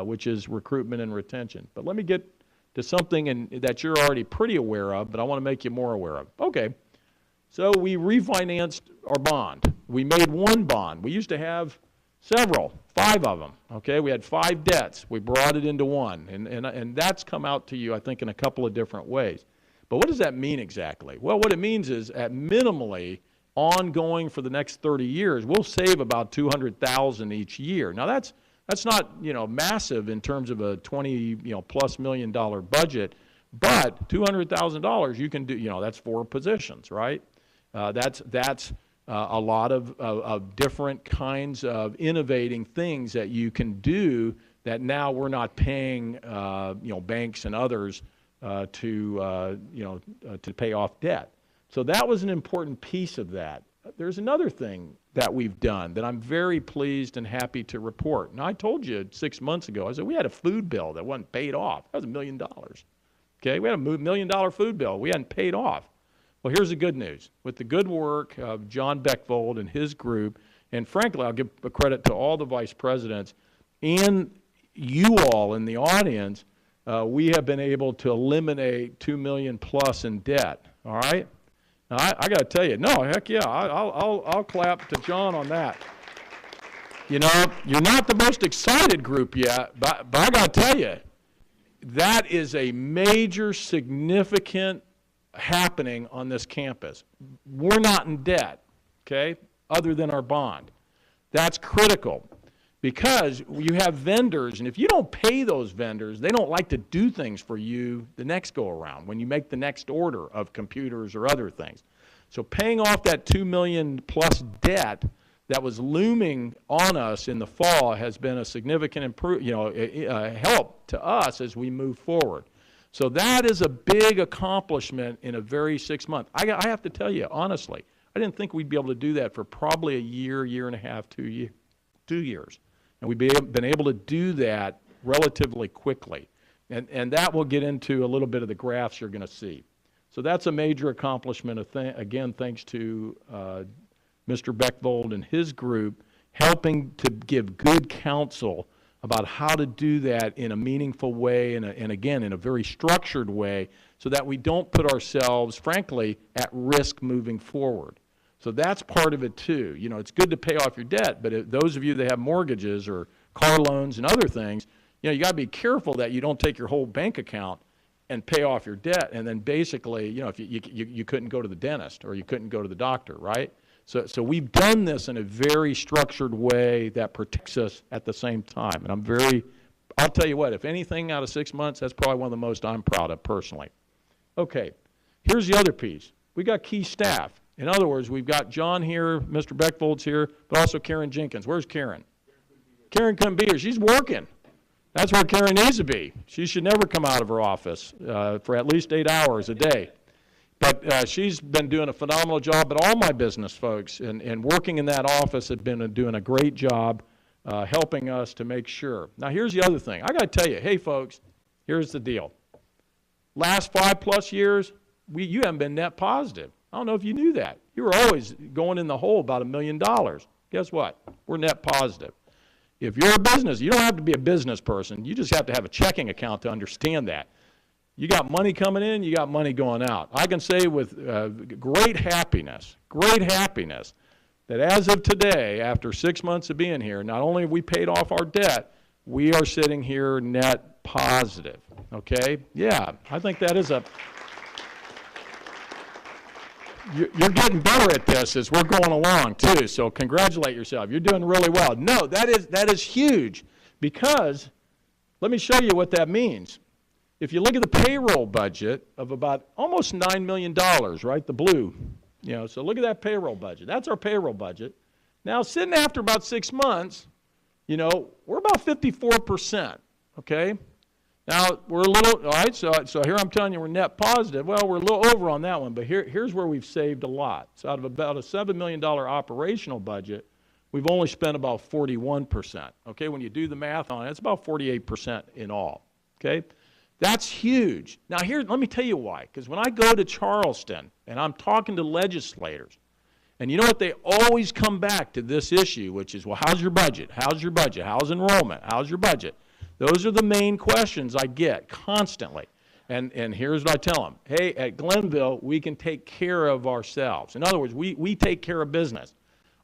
which is recruitment and retention. But let me get to something that you're already pretty aware of, but I want to make you more aware of. Okay, so we refinanced our bond. We made one bond. We used to have several, 5 of them, okay? We had 5 debts. We brought it into one, and that's come out to you, I think, in a couple of different ways. But what does that mean exactly? Well, what it means is, at minimally, ongoing for the next 30 years, we'll save about $200,000 each year. Now, that's not, you know, massive in terms of a $20+ million budget, but $200,000 you can do, you know, that's 4 positions, right? That's a lot of different kinds of innovating things that you can do that now we're not paying, banks and others to pay off debt. So that was an important piece of that. There's another thing that we've done that I'm very pleased and happy to report. Now, I told you 6 months ago, I said we had a food bill that wasn't paid off. That was $1 million. Okay, we had a $1 million food bill we hadn't paid off. Well, here's the good news. With the good work of John Beckvold and his group, and frankly, I'll give credit to all the vice presidents and you all in the audience, we have been able to eliminate $2 million plus in debt. All right. Now, I got to tell you, no, heck yeah, I'll clap to John on that. You know, you're not the most excited group yet, but I got to tell you, that is a major, significant happening on this campus. We're not in debt, okay, other than our bond. That's critical because you have vendors, and if you don't pay those vendors, they don't like to do things for you the next go around when you make the next order of computers or other things. So paying off that $2 million plus debt that was looming on us in the fall has been a significant help to us as we move forward. So that is a big accomplishment in a very 6 months. I have to tell you, honestly, I didn't think we'd be able to do that for probably a year, year and a half, 2 years. And we've been able to do that relatively quickly. And that will get into a little bit of the graphs you're going to see. So that's a major accomplishment, again, thanks to Mr. Beckvold and his group, helping to give good counsel about how to do that in a meaningful way and again, in a very structured way so that we don't put ourselves, frankly, at risk moving forward. So that's part of it too. You know, it's good to pay off your debt, but those of you that have mortgages or car loans and other things, you know, you got to be careful that you don't take your whole bank account and pay off your debt and then basically, you know, if you couldn't go to the dentist or you couldn't go to the doctor, right? So we've done this in a very structured way that protects us at the same time. And I'll tell you what, if anything out of 6 months, that's probably one of the most I'm proud of personally. Okay, here's the other piece. We got key staff. In other words, we've got John here, Mr. Beckvold's here, but also Karen Jenkins. Where's Karen? Karen couldn't be here. She's working. That's where Karen needs to be. She should never come out of her office for at least 8 hours a day. But she's been doing a phenomenal job, but all my business folks and working in that office have been doing a great job helping us to make sure. Now, here's the other thing. I got to tell you, hey, folks, here's the deal. Last 5+ years, you haven't been net positive. I don't know if you knew that. You were always going in the hole about $1 million. Guess what? We're net positive. If you're a business, you don't have to be a business person. You just have to have a checking account to understand that. You got money coming in, you got money going out. I can say with great happiness, that as of today, after 6 months of being here, not only have we paid off our debt, we are sitting here net positive, okay? Yeah, I think that is you're getting better at this as we're going along, too, so congratulate yourself. You're doing really well. No, that is huge because let me show you what that means. If you look at the payroll budget of about almost $9 million, right, the blue, so look at that payroll budget. That's our payroll budget. Now, sitting after about 6 months, we're about 54%, okay? Now, we're a little, all right, so here I'm telling you we're net positive. Well, we're a little over on that one, but here's where we've saved a lot. So out of about a $7 million operational budget, we've only spent about 41%, okay? When you do the math on it, it's about 48% in all, okay? That's huge. Now, let me tell you why, because when I go to Charleston and I'm talking to legislators, and you know what, they always come back to this issue, which is, well, how's your budget? How's your budget? How's enrollment? How's your budget? Those are the main questions I get constantly. And here's what I tell them. Hey, at Glenville, we can take care of ourselves. In other words, we take care of business.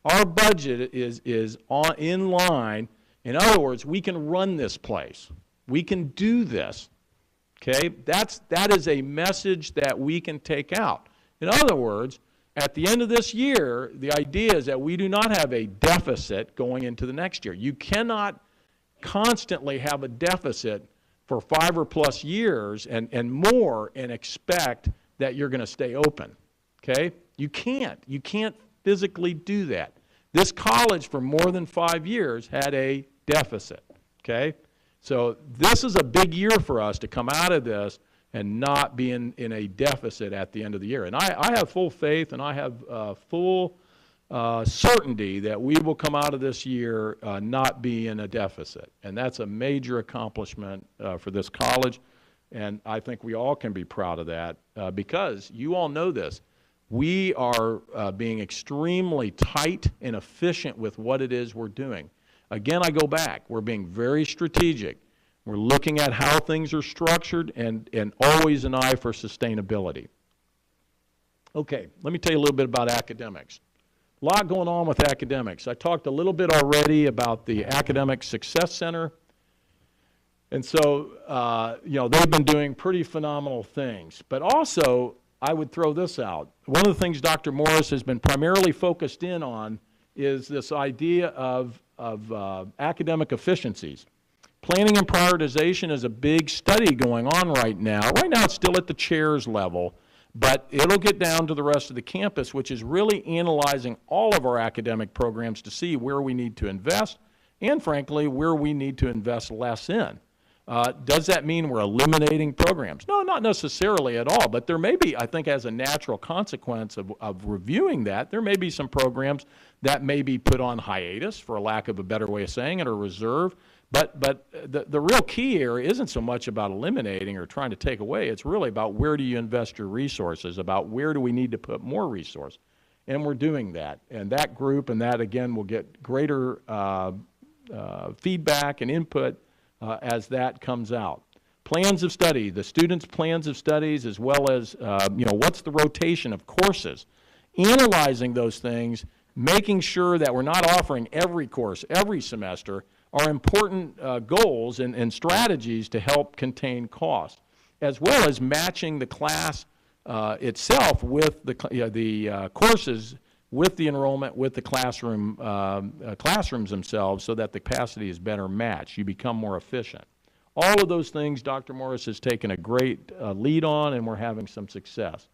Our budget is in line. In other words, we can run this place. We can do this. Okay? That is a message that we can take out. In other words, at the end of this year, the idea is that we do not have a deficit going into the next year. You cannot constantly have a deficit for 5 or plus years and more and expect that you're going to stay open, okay? You can't physically do that. This college for more than 5 years had a deficit, okay? So this is a big year for us to come out of this and not be in a deficit at the end of the year. And I have full faith and I have full certainty that we will come out of this year not be in a deficit. And that's a major accomplishment for this college. And I think we all can be proud of that because you all know this. We are being extremely tight and efficient with what it is we're doing. Again, I go back. We're being very strategic. We're looking at how things are structured and always an eye for sustainability. Okay, let me tell you a little bit about academics. A lot going on with academics. I talked a little bit already about the Academic Success Center. And so, they've been doing pretty phenomenal things. But also, I would throw this out. One of the things Dr. Morris has been primarily focused in on is this idea of academic efficiencies. Planning and prioritization is a big study going on right now. Right now, it's still at the chairs level. But it'll get down to the rest of the campus, which is really analyzing all of our academic programs to see where we need to invest and, frankly, where we need to invest less in. Does that mean we're eliminating programs? No, not necessarily at all. But there may be, I think, as a natural consequence of reviewing that, there may be some programs that may be put on hiatus, for lack of a better way of saying it, or reserve. But the real key here isn't so much about eliminating or trying to take away. It's really about where do you invest your resources, about where do we need to put more resource. And we're doing that. And that group and that, again, will get greater feedback and input as that comes out. Plans of study, the students' plans of studies, as well as, what's the rotation of courses. Analyzing those things, making sure that we're not offering every course every semester, are important goals and strategies to help contain costs, as well as matching the class itself with the courses with the enrollment, with the classrooms themselves, so that the capacity is better matched. You become more efficient. All of those things Dr. Morris has taken a great lead on, and we're having some success.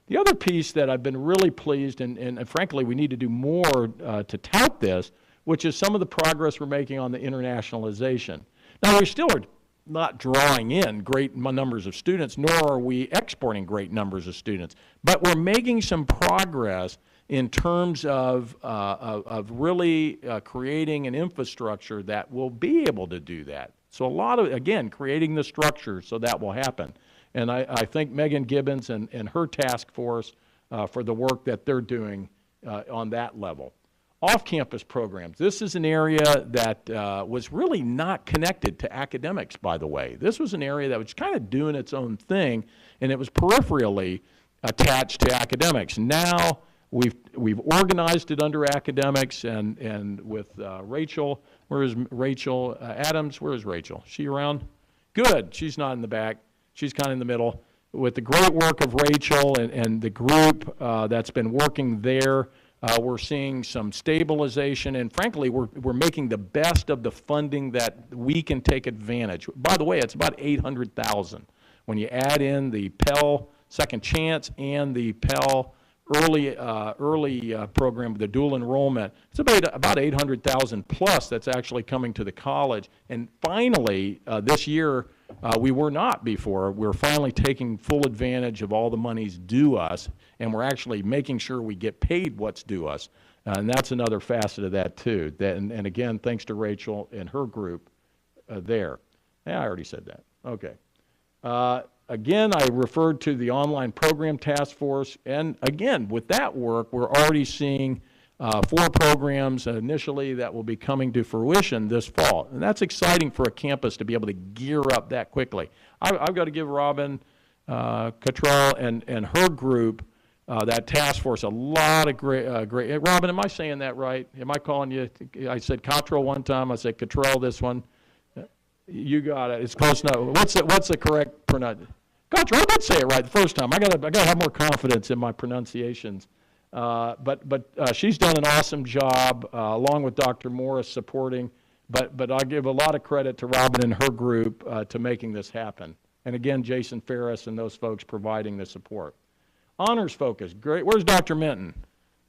The other piece that I've been really pleased, and frankly we need to do more to tout this, which is some of the progress we're making on the internationalization. Now, we still are not drawing in great numbers of students, nor are we exporting great numbers of students, but we're making some progress in terms of really creating an infrastructure that will be able to do that. So a lot of, again, creating the structure so that will happen. And I thank Megan Gibbons and her task force for the work that they're doing on that level. Off-campus programs. This is an area that was really not connected to academics, by the way. This was an area that was kind of doing its own thing, and it was peripherally attached to academics. Now we've organized it under academics, and with Rachel. Where is Rachel Adams? Where is Rachel? Is she around? Good. She's not in the back. She's kind of in the middle. With the great work of Rachel and the group that's been working there, we're seeing some stabilization, and frankly, we're making the best of the funding that we can take advantage. By the way, it's about $800,000. When you add in the Pell Second Chance and the Pell early program, the dual enrollment, it's about $800,000 plus that's actually coming to the college. And finally, this year, we were not before. We're finally taking full advantage of all the monies due us, and we're actually making sure we get paid what's due us. And that's another facet of that, too. And again, thanks to Rachel and her group there. Yeah, I already said that. Okay. Again, I referred to the online program task force, and again, with that work, we're already seeing 4 programs initially that will be coming to fruition this fall. And that's exciting for a campus to be able to gear up that quickly. I've got to give Robin Cottrell and her group, that task force, a lot of great, Robin, am I saying that right? Am I calling you, I said Cottrell one time, I said Cottrell this one. You got it. It's close enough. What's the correct pronunciation? Cottrell, I did say it right the first time. I gotta have more confidence in my pronunciations. But she's done an awesome job, along with Dr. Morris supporting. But I give a lot of credit to Robin and her group to making this happen. And again, Jason Ferris and those folks providing the support. Honors focus. Great. Where's Dr. Minton?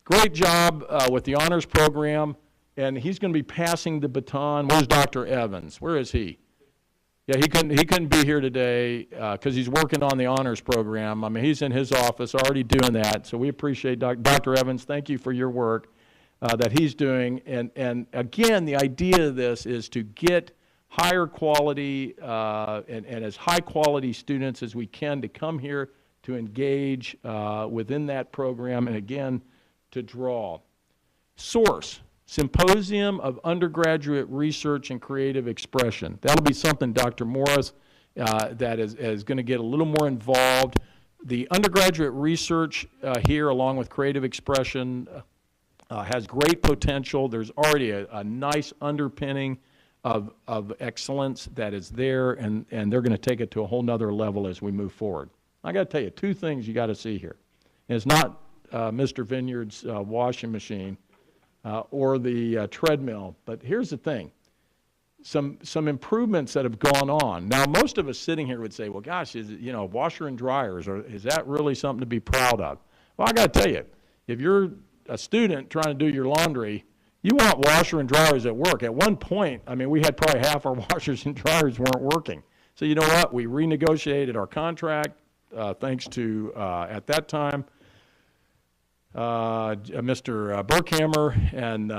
Great job with the honors program. And he's going to be passing the baton. Where's Dr. Evans? Where is he? Yeah, he couldn't be here today because he's working on the honors program. I mean, he's in his office already doing that. So we appreciate Dr. Evans. Thank you for your work that he's doing. And again, the idea of this is to get higher quality and as high quality students as we can to come here to engage within that program, and again, to draw. Source. Symposium of Undergraduate Research and Creative Expression. That'll be something Dr. Morris that is going to get a little more involved. The undergraduate research here, along with creative expression, has great potential. There's already a nice underpinning of excellence that is there, and they're going to take it to a whole nother level as we move forward. I got to tell you, 2 things you got to see here. And it's not Mr. Vineyard's washing machine, or the treadmill. But here's the thing, some improvements that have gone on. Now, most of us sitting here would say, well, gosh, washer and dryers, or is that really something to be proud of? Well, I got to tell you, if you're a student trying to do your laundry, you want washer and dryers at work. At one point, I mean, we had probably half our washers and dryers weren't working. So you know what? We renegotiated our contract thanks to, at that time, Mr. Burkhammer and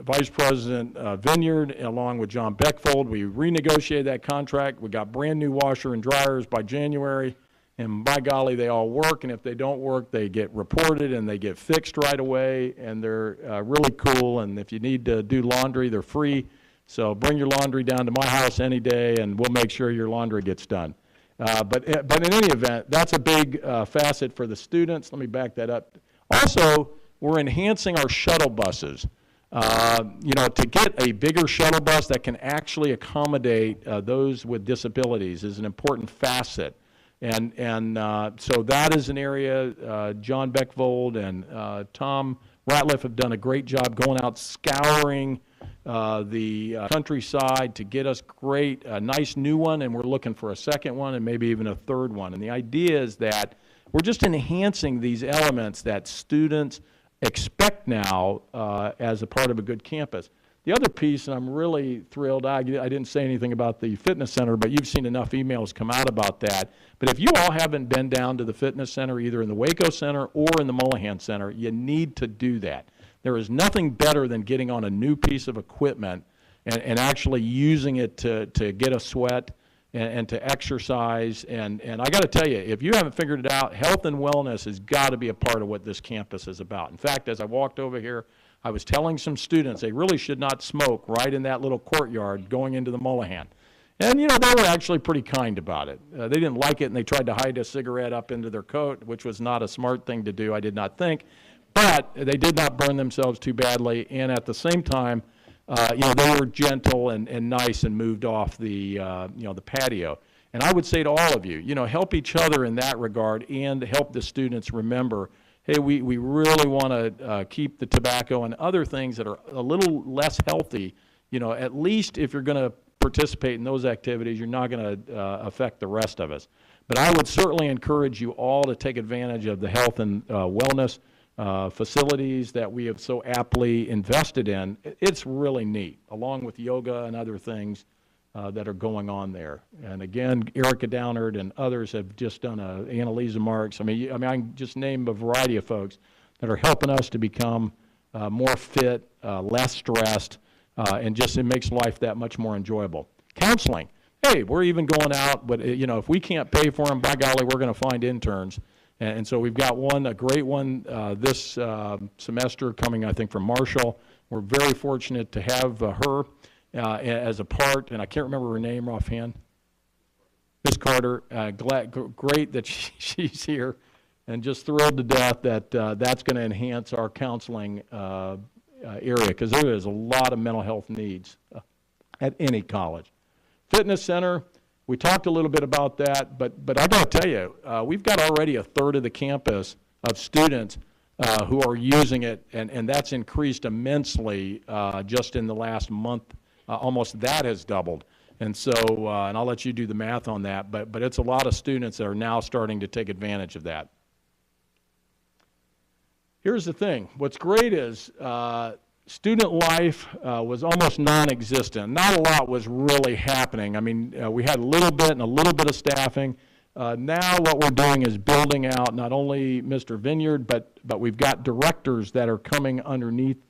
Vice President Vineyard, along with John Beckfold. We renegotiated that contract. We got brand new washer and dryers by January, and by golly, they all work, and if they don't work, they get reported and they get fixed right away, and they're really cool, and if you need to do laundry, they're free. So bring your laundry down to my house any day, and we'll make sure your laundry gets done. But in any event, that's a big facet for the students. Let me back that up. Also, we're enhancing our shuttle buses. To get a bigger shuttle bus that can actually accommodate those with disabilities is an important facet. And so that is an area John Beckvold and Tom Ratliff have done a great job going out scouring the countryside to get us a nice new one, and we're looking for a second one and maybe even a third one. And the idea is that we're just enhancing these elements that students expect now as a part of a good campus. The other piece, and I'm really thrilled, I didn't say anything about the fitness center, but you've seen enough emails come out about that. But if you all haven't been down to the fitness center, either in the Waco Center or in the Mullahan Center, you need to do that. There is nothing better than getting on a new piece of equipment and actually using it to get a sweat and to exercise. And I got to tell you, if you haven't figured it out, health and wellness has got to be a part of what this campus is about. In fact, as I walked over here, I was telling some students they really should not smoke right in that little courtyard going into the Mullahan. And, you know, they were actually pretty kind about it. They didn't like it, and they tried to hide a cigarette up into their coat, which was not a smart thing to do, I did not think. But they did not burn themselves too badly, and at the same time, you know, they were gentle and nice and moved off the, you know, the patio. And I would say to all of you, you know, help each other in that regard and help the students remember, hey, we really want to keep the tobacco and other things that are a little less healthy. You know, at least if you're going to participate in those activities, you're not going to affect the rest of us. But I would certainly encourage you all to take advantage of the health and wellness facilities that we have so aptly invested in. It's really neat, along with yoga and other things that are going on there. And again, Erica Downard and others have just done Annalisa Marks. I mean, I can just name a variety of folks that are helping us to become more fit, less stressed, and just it makes life that much more enjoyable. Counseling. Hey, we're even going out, but you know, if we can't pay for them, by golly, we're going to find interns. And so we've got a great one this semester coming, I think, from Marshall. We're very fortunate to have her as a part, and I can't remember her name offhand. Ms. Carter, great that she's here, and just thrilled to death that that's going to enhance our counseling area, because there is a lot of mental health needs at any college. Fitness center, we talked a little bit about that, but I got to tell you, we've got already a third of the campus of students who are using it, and that's increased immensely just in the last month. Almost that has doubled. And so, and I'll let you do the math on that, but it's a lot of students that are now starting to take advantage of that. Here's the thing. What's great is student life was almost non-existent. Not a lot was really happening. I mean, we had a little bit and a little bit of staffing. Now what we're doing is building out not only Mr. Vineyard, but we've got directors that are coming underneath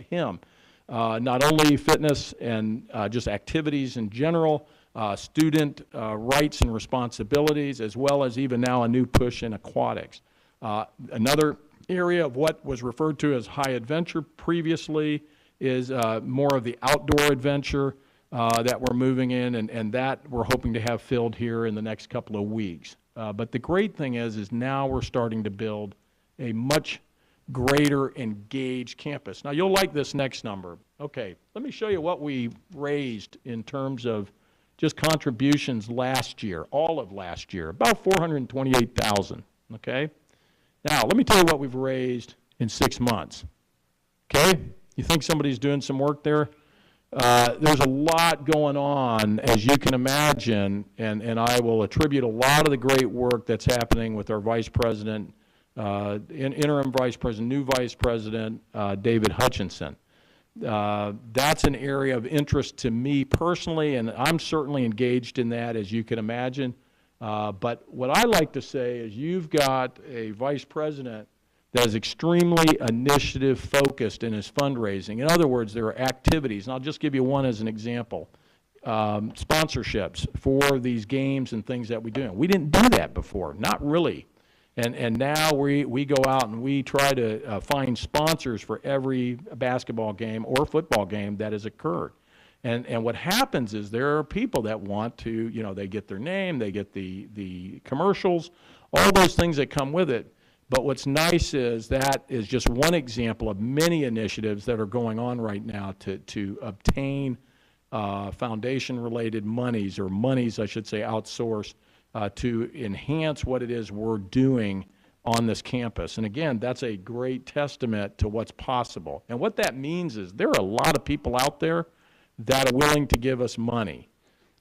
him. Not only fitness and just activities in general, student rights and responsibilities, as well as even now a new push in aquatics. Another area of what was referred to as high adventure previously is more of the outdoor adventure that we're moving in, and that we're hoping to have filled here in the next couple of weeks. But the great thing is now we're starting to build a much greater engaged campus. Now you'll like this next number. Okay, let me show you what we raised in terms of just contributions last year, all of last year, about $428,000, okay? Now, let me tell you what we've raised in 6 months, okay? You think somebody's doing some work there? There's a lot going on, as you can imagine, and I will attribute a lot of the great work that's happening with our Vice President, interim Vice President, new Vice President, David Hutchinson. That's an area of interest to me personally, and I'm certainly engaged in that, as you can imagine. But what I like to say is you've got a Vice President that is extremely initiative focused in his fundraising. In other words, there are activities, and I'll just give you one as an example. Sponsorships for these games and things that we do. We didn't do that before, not really. And now we go out and we try to find sponsors for every basketball game or football game that has occurred. And what happens is there are people that want to, you know, they get their name, they get the commercials, all those things that come with it. But what's nice is that is just one example of many initiatives that are going on right now to obtain foundation-related monies, or monies, I should say, outsourced, to enhance what it is we're doing on this campus. And again, that's a great testament to what's possible. And what that means is there are a lot of people out there that are willing to give us money.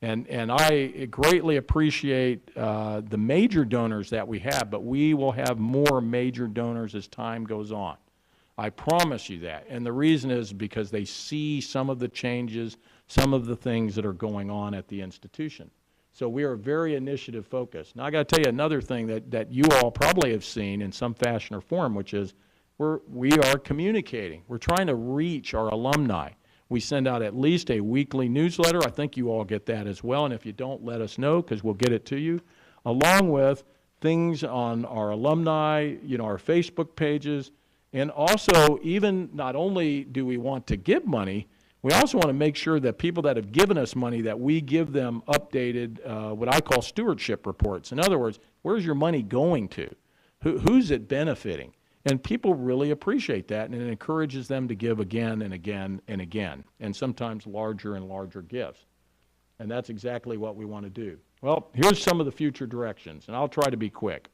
And I greatly appreciate the major donors that we have, but we will have more major donors as time goes on. I promise you that. And the reason is because they see some of the changes, some of the things that are going on at the institution. So we are very initiative focused. Now I got to tell you another thing that you all probably have seen in some fashion or form, which is we are communicating. We're trying to reach our alumni. We send out at least a weekly newsletter. I think you all get that as well. And if you don't, let us know because we'll get it to you, along with things on our alumni, our Facebook pages. And also, even not only do we want to give money, we also want to make sure that people that have given us money, that we give them updated, what I call stewardship reports. In other words, where's your money going to? Who's it benefiting? And people really appreciate that, and it encourages them to give again and again and again, and sometimes larger and larger gifts. And that's exactly what we want to do. Well, here's some of the future directions, and I'll try to be quick.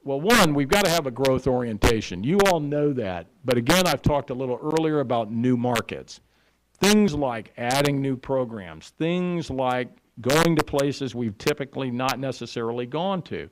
Well, one, we've got to have a growth orientation. You all know that. But again, I've talked a little earlier about new markets. Things like adding new programs, things like going to places we've typically not necessarily gone to.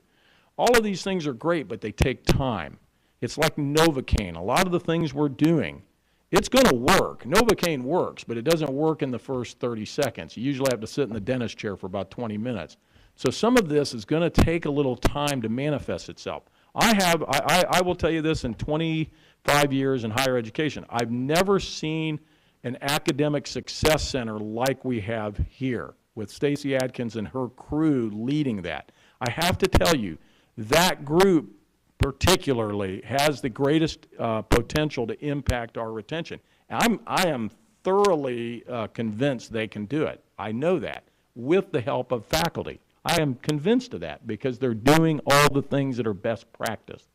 All of these things are great, but they take time. It's like Novocaine. A lot of the things we're doing, it's going to work. Novocaine works, but it doesn't work in the first 30 seconds. You usually have to sit in the dentist chair for about 20 minutes. So some of this is going to take a little time to manifest itself. I will tell you this, in 25 years in higher education, I've never seen an academic success center like we have here with Stacey Adkins and her crew leading that. I have to tell you, that group particularly has the greatest potential to impact our retention. I am thoroughly convinced they can do it. I know that, with the help of faculty. I am convinced of that because they're doing all the things that are best practice.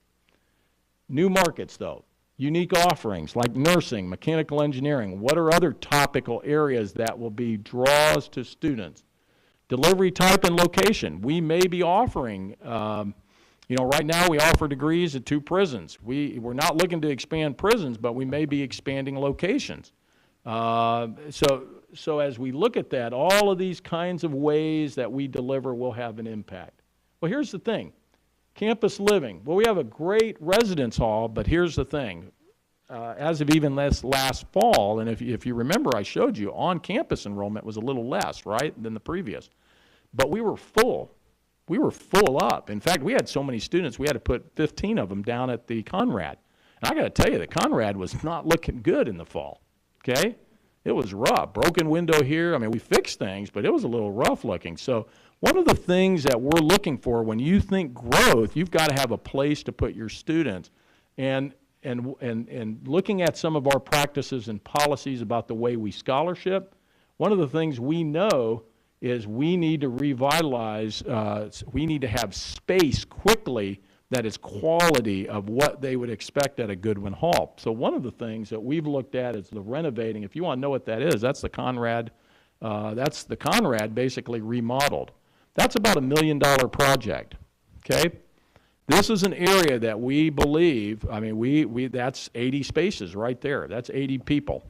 New markets, though, unique offerings like nursing, mechanical engineering. What are other topical areas that will be draws to students? Delivery type and location. We may be offering, right now we offer degrees at 2 prisons. We're not looking to expand prisons, but we may be expanding locations. So as we look at that, all of these kinds of ways that we deliver will have an impact. Well, here's the thing. Campus living. Well, we have a great residence hall, but here's the thing. As of even last fall, and if you remember, I showed you, on-campus enrollment was a little less, right, than the previous. But we were full. We were full up. In fact, we had so many students, we had to put 15 of them down at the Conrad. And I got to tell you, the Conrad was not looking good in the fall, okay? It was rough. Broken window here. I mean, we fixed things, but it was a little rough looking. So one of the things that we're looking for when you think growth, you've got to have a place to put your students. And looking at some of our practices and policies about the way we scholarship, one of the things we know is we need to revitalize, we need to have space quickly that is quality of what they would expect at a Goodwin Hall. So one of the things that we've looked at is the renovating. If you want to know what that is, that's the Conrad. That's the Conrad basically remodeled. That's about $1 million project, okay? This is an area that we believe, I mean, that's 80 spaces right there. That's 80 people.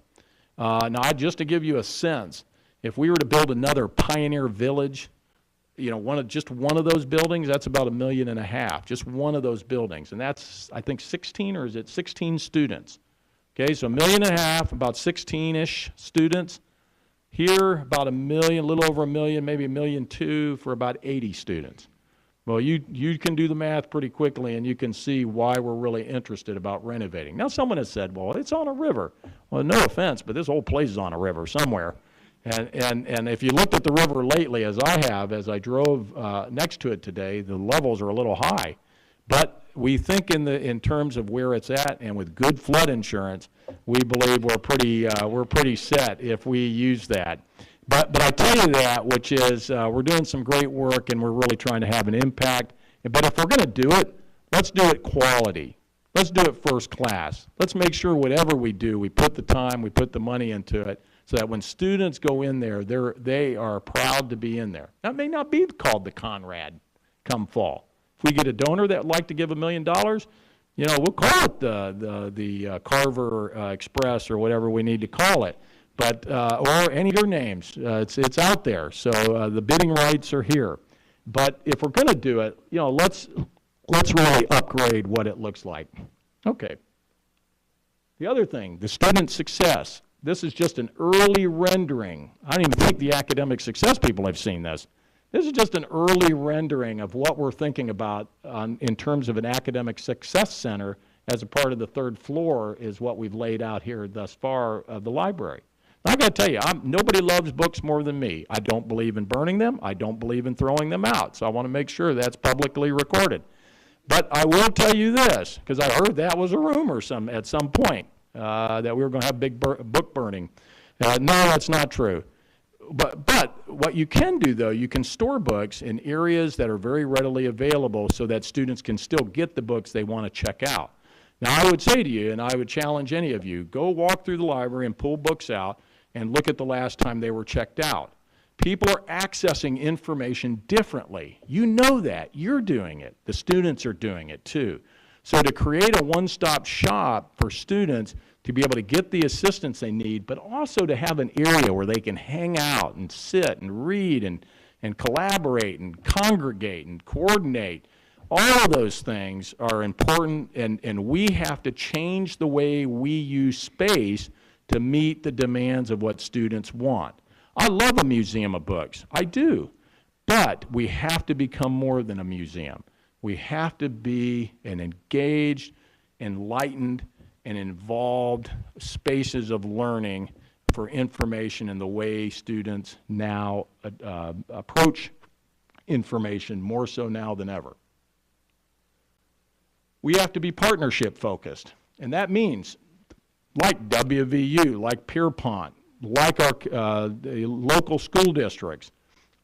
Now, just to give you a sense, if we were to build another Pioneer Village, just one of those buildings, that's about $1.5 million, just one of those buildings. And that's, I think, 16 students. Okay, so $1.5 million, about 16-ish students. Here, about $1 million, a little over $1 million, maybe $1.2 million for about 80 students. Well, you can do the math pretty quickly, and you can see why we're really interested about renovating. Now, someone has said, well, it's on a river. Well, no offense, but this whole place is on a river somewhere. And if you looked at the river lately, as I have, as I drove next to it today, the levels are a little high. But we think in terms of where it's at, and with good flood insurance, we believe we're pretty set if we use that. But I tell you that, which is we're doing some great work, and we're really trying to have an impact. But if we're going to do it, let's do it quality. Let's do it first class. Let's make sure whatever we do, we put the time, we put the money into it, so that when students go in there, they are proud to be in there. That may not be called the Conrad come fall, If we get a donor that would like to give $1 million, you know, we'll call it the Carver Express or whatever we need to call it. But, or any of your names, it's out there. So the bidding rights are here. But if we're going to do it, you know, let's really upgrade what it looks like. Okay. The other thing, the student success. This is just an early rendering. I don't even think the academic success people have seen this. This is just an early rendering of what we're thinking about in terms of an academic success center as a part of the third floor is what we've laid out here thus far of the library. Now, I've got to tell you, nobody loves books more than me. I don't believe in burning them. I don't believe in throwing them out. So I want to make sure that's publicly recorded. But I will tell you this, because I heard that was a rumor at some point, that we were going to have big book burning. No, that's not true. But what you can do, though, you can store books in areas that are very readily available so that students can still get the books they want to check out. Now, I would say to you, and I would challenge any of you, go walk through the library and pull books out and look at the last time they were checked out. People are accessing information differently. You know that. You're doing it. The students are doing it, too. So to create a one-stop shop for students to be able to get the assistance they need, but also to have an area where they can hang out and sit and read and collaborate and congregate and coordinate. All of those things are important, and we have to change the way we use space to meet the demands of what students want. I love a museum of books. I do. But we have to become more than a museum. We have to be an engaged, enlightened, and involved spaces of learning for information in the way students now approach information more so now than ever. We have to be partnership focused, and that means like WVU, like Pierpont, like our the local school districts,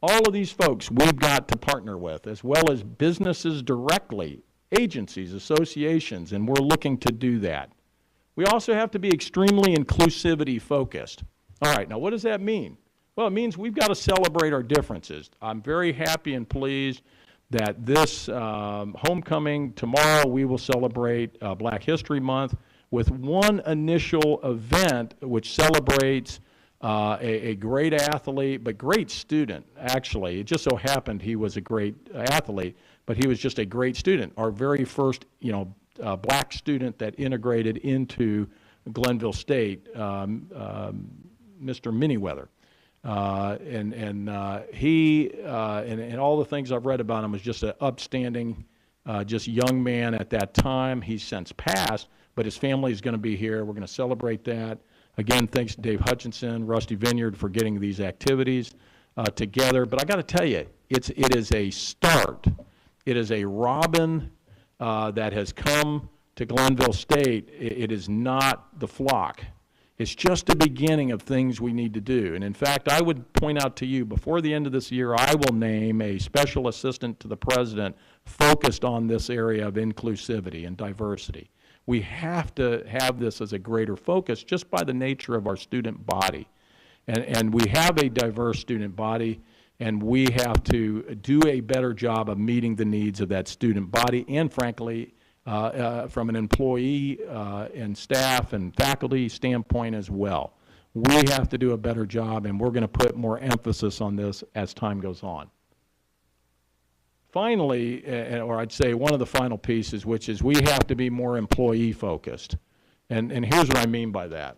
all of these folks we've got to partner with, as well as businesses directly, agencies, associations, and we're looking to do that. We also have to be extremely inclusivity focused. All right, now what does that mean? Well, it means we've got to celebrate our differences. I'm very happy and pleased that this homecoming tomorrow we will celebrate Black History Month with one initial event which celebrates a great athlete, but great student, actually. It just so happened he was a great athlete, but he was just a great student. Our very first, black student that integrated into Glenville State, Mr. Miniweather. He, and all the things I've read about him, was just an upstanding, just young man at that time. He's since passed, but his family is going to be here. We're going to celebrate that. Again, thanks to Dave Hutchinson, Rusty Vineyard for getting these activities together. But I got to tell you, it is a start. It is a robin that has come to Glenville State. It is not the flock. It's just the beginning of things we need to do. And in fact, I would point out to you, before the end of this year, I will name a special assistant to the president focused on this area of inclusivity and diversity. We have to have this as a greater focus just by the nature of our student body. And we have a diverse student body, and we have to do a better job of meeting the needs of that student body and, frankly, from an employee and staff and faculty standpoint as well. We have to do a better job, and we're going to put more emphasis on this as time goes on. Finally, or I'd say one of the final pieces, which is we have to be more employee focused. And here's what I mean by that.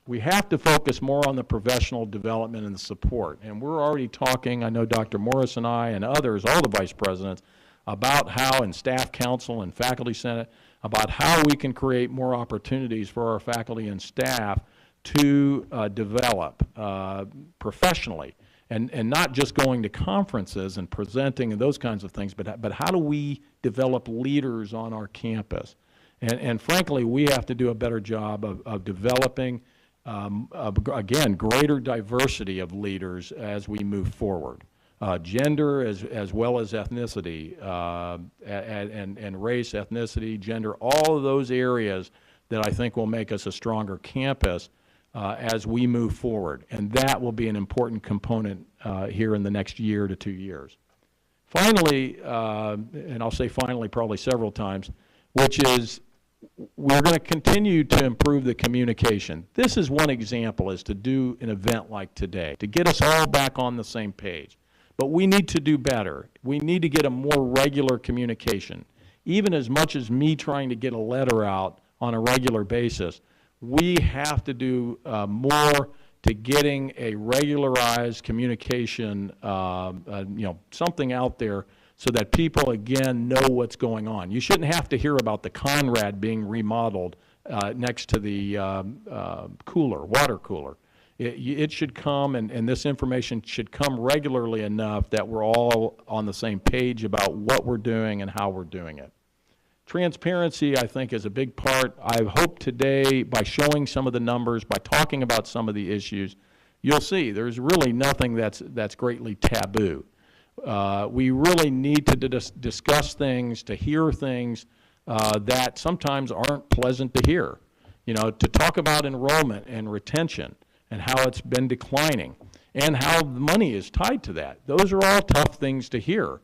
We have to focus more on the professional development and the support. And we're already talking, I know Dr. Morris and I and others, all the vice presidents, about how, and staff council and faculty senate, about how we can create more opportunities for our faculty and staff to develop professionally. And not just going to conferences and presenting and those kinds of things, but how do we develop leaders on our campus? And frankly, we have to do a better job of developing, again, greater diversity of leaders as we move forward. Gender as well as ethnicity, and race, ethnicity, gender, all of those areas that I think will make us a stronger campus as we move forward. And that will be an important component here in the next year to 2 years. Finally, and I'll say finally probably several times, which is we're going to continue to improve the communication. This is one example, is to do an event like today, to get us all back on the same page. But we need to do better. We need to get a more regular communication. Even as much as me trying to get a letter out on a regular basis, we have to do more to getting a regularized communication, something out there so that people, again, know what's going on. You shouldn't have to hear about the Conrad being remodeled next to the water cooler. It should come, and this information should come regularly enough that we're all on the same page about what we're doing and how we're doing it. Transparency, I think, is a big part. I hope today, by showing some of the numbers, by talking about some of the issues, you'll see there's really nothing that's greatly taboo. We really need to discuss things, to hear things that sometimes aren't pleasant to hear. You know, to talk about enrollment and retention and how it's been declining and how the money is tied to that. Those are all tough things to hear.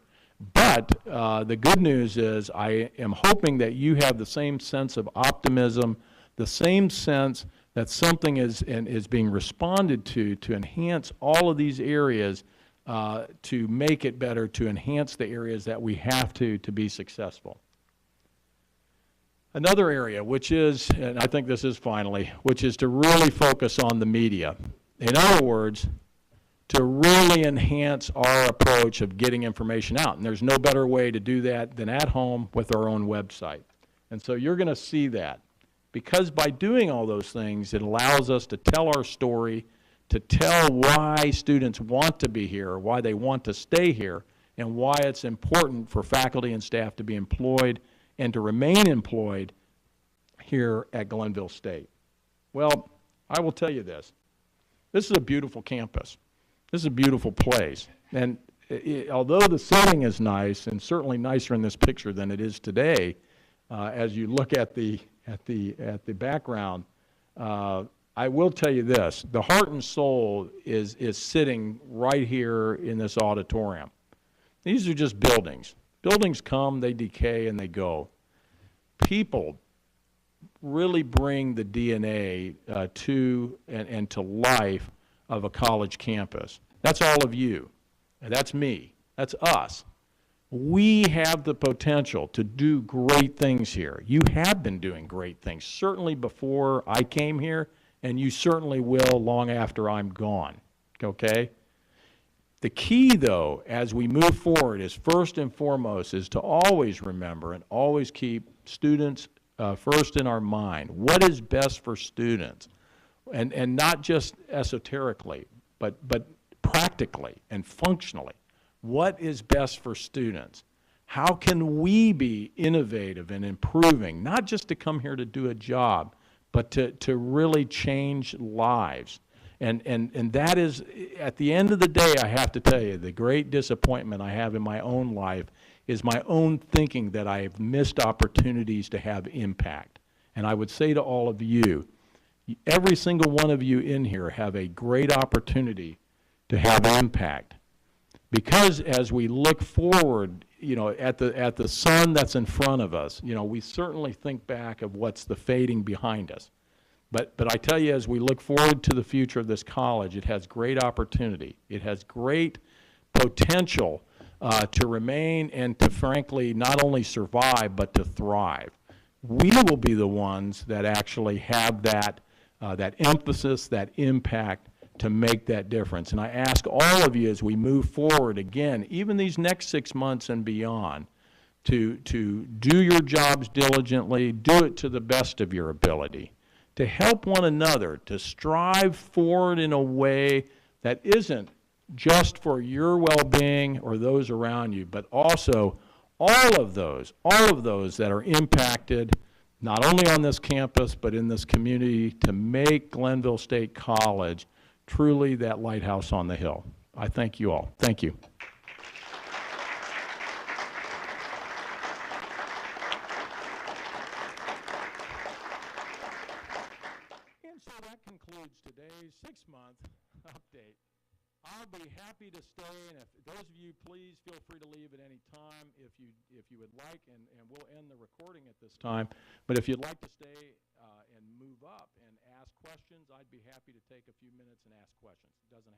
But the good news is I am hoping that you have the same sense of optimism, the same sense that something is being responded to enhance all of these areas, to make it better, to enhance the areas that we have to be successful. Another area, which is, and I think this is finally, which is to really focus on the media. In other words, to really enhance our approach of getting information out. And there's no better way to do that than at home with our own website. And so you're going to see that. Because by doing all those things, it allows us to tell our story, to tell why students want to be here, why they want to stay here, and why it's important for faculty and staff to be employed and to remain employed here at Glenville State. Well, I will tell you this. This is a beautiful campus. This is a beautiful place. And although the setting is nice, and certainly nicer in this picture than it is today, as you look at the background, I will tell you this: the heart and soul is sitting right here in this auditorium. These are just buildings. Buildings come, they decay, and they go. People really bring the DNA to and to life of a college campus. That's all of you. And that's me. That's us. We have the potential to do great things here. You have been doing great things, certainly before I came here, and you certainly will long after I'm gone, okay? The key, though, as we move forward is first and foremost is to always remember and always keep students first in our mind. What is best for students? And not just esoterically, but practically and functionally. What is best for students? How can we be innovative and improving, not just to come here to do a job, but to really change lives? And that is, at the end of the day, I have to tell you, the great disappointment I have in my own life is my own thinking that I have missed opportunities to have impact. And I would say to all of you, every single one of you in here have a great opportunity to have impact. Because as we look forward, you know, at the sun that's in front of us, you know, we certainly think back of what's the fading behind us. But I tell you, as we look forward to the future of this college, it has great opportunity. It has great potential to remain and to, frankly, not only survive, but to thrive. We will be the ones that actually have that emphasis, that impact to make that difference. And I ask all of you as we move forward, again, even these next 6 months and beyond, to do your jobs diligently, do it to the best of your ability, to help one another, to strive forward in a way that isn't just for your well-being or those around you, but also all of those that are impacted, not only on this campus, but in this community, to make Glenville State College truly that lighthouse on the hill. I thank you all. Thank you. And so that concludes today's 6-month update I'll be happy to stay, and if those of you, please feel free to leave at any time if you would like, and we'll end the recording at this time. But if you'd like to stay and move up and ask questions, I'd be happy to take a few minutes and ask questions. It doesn't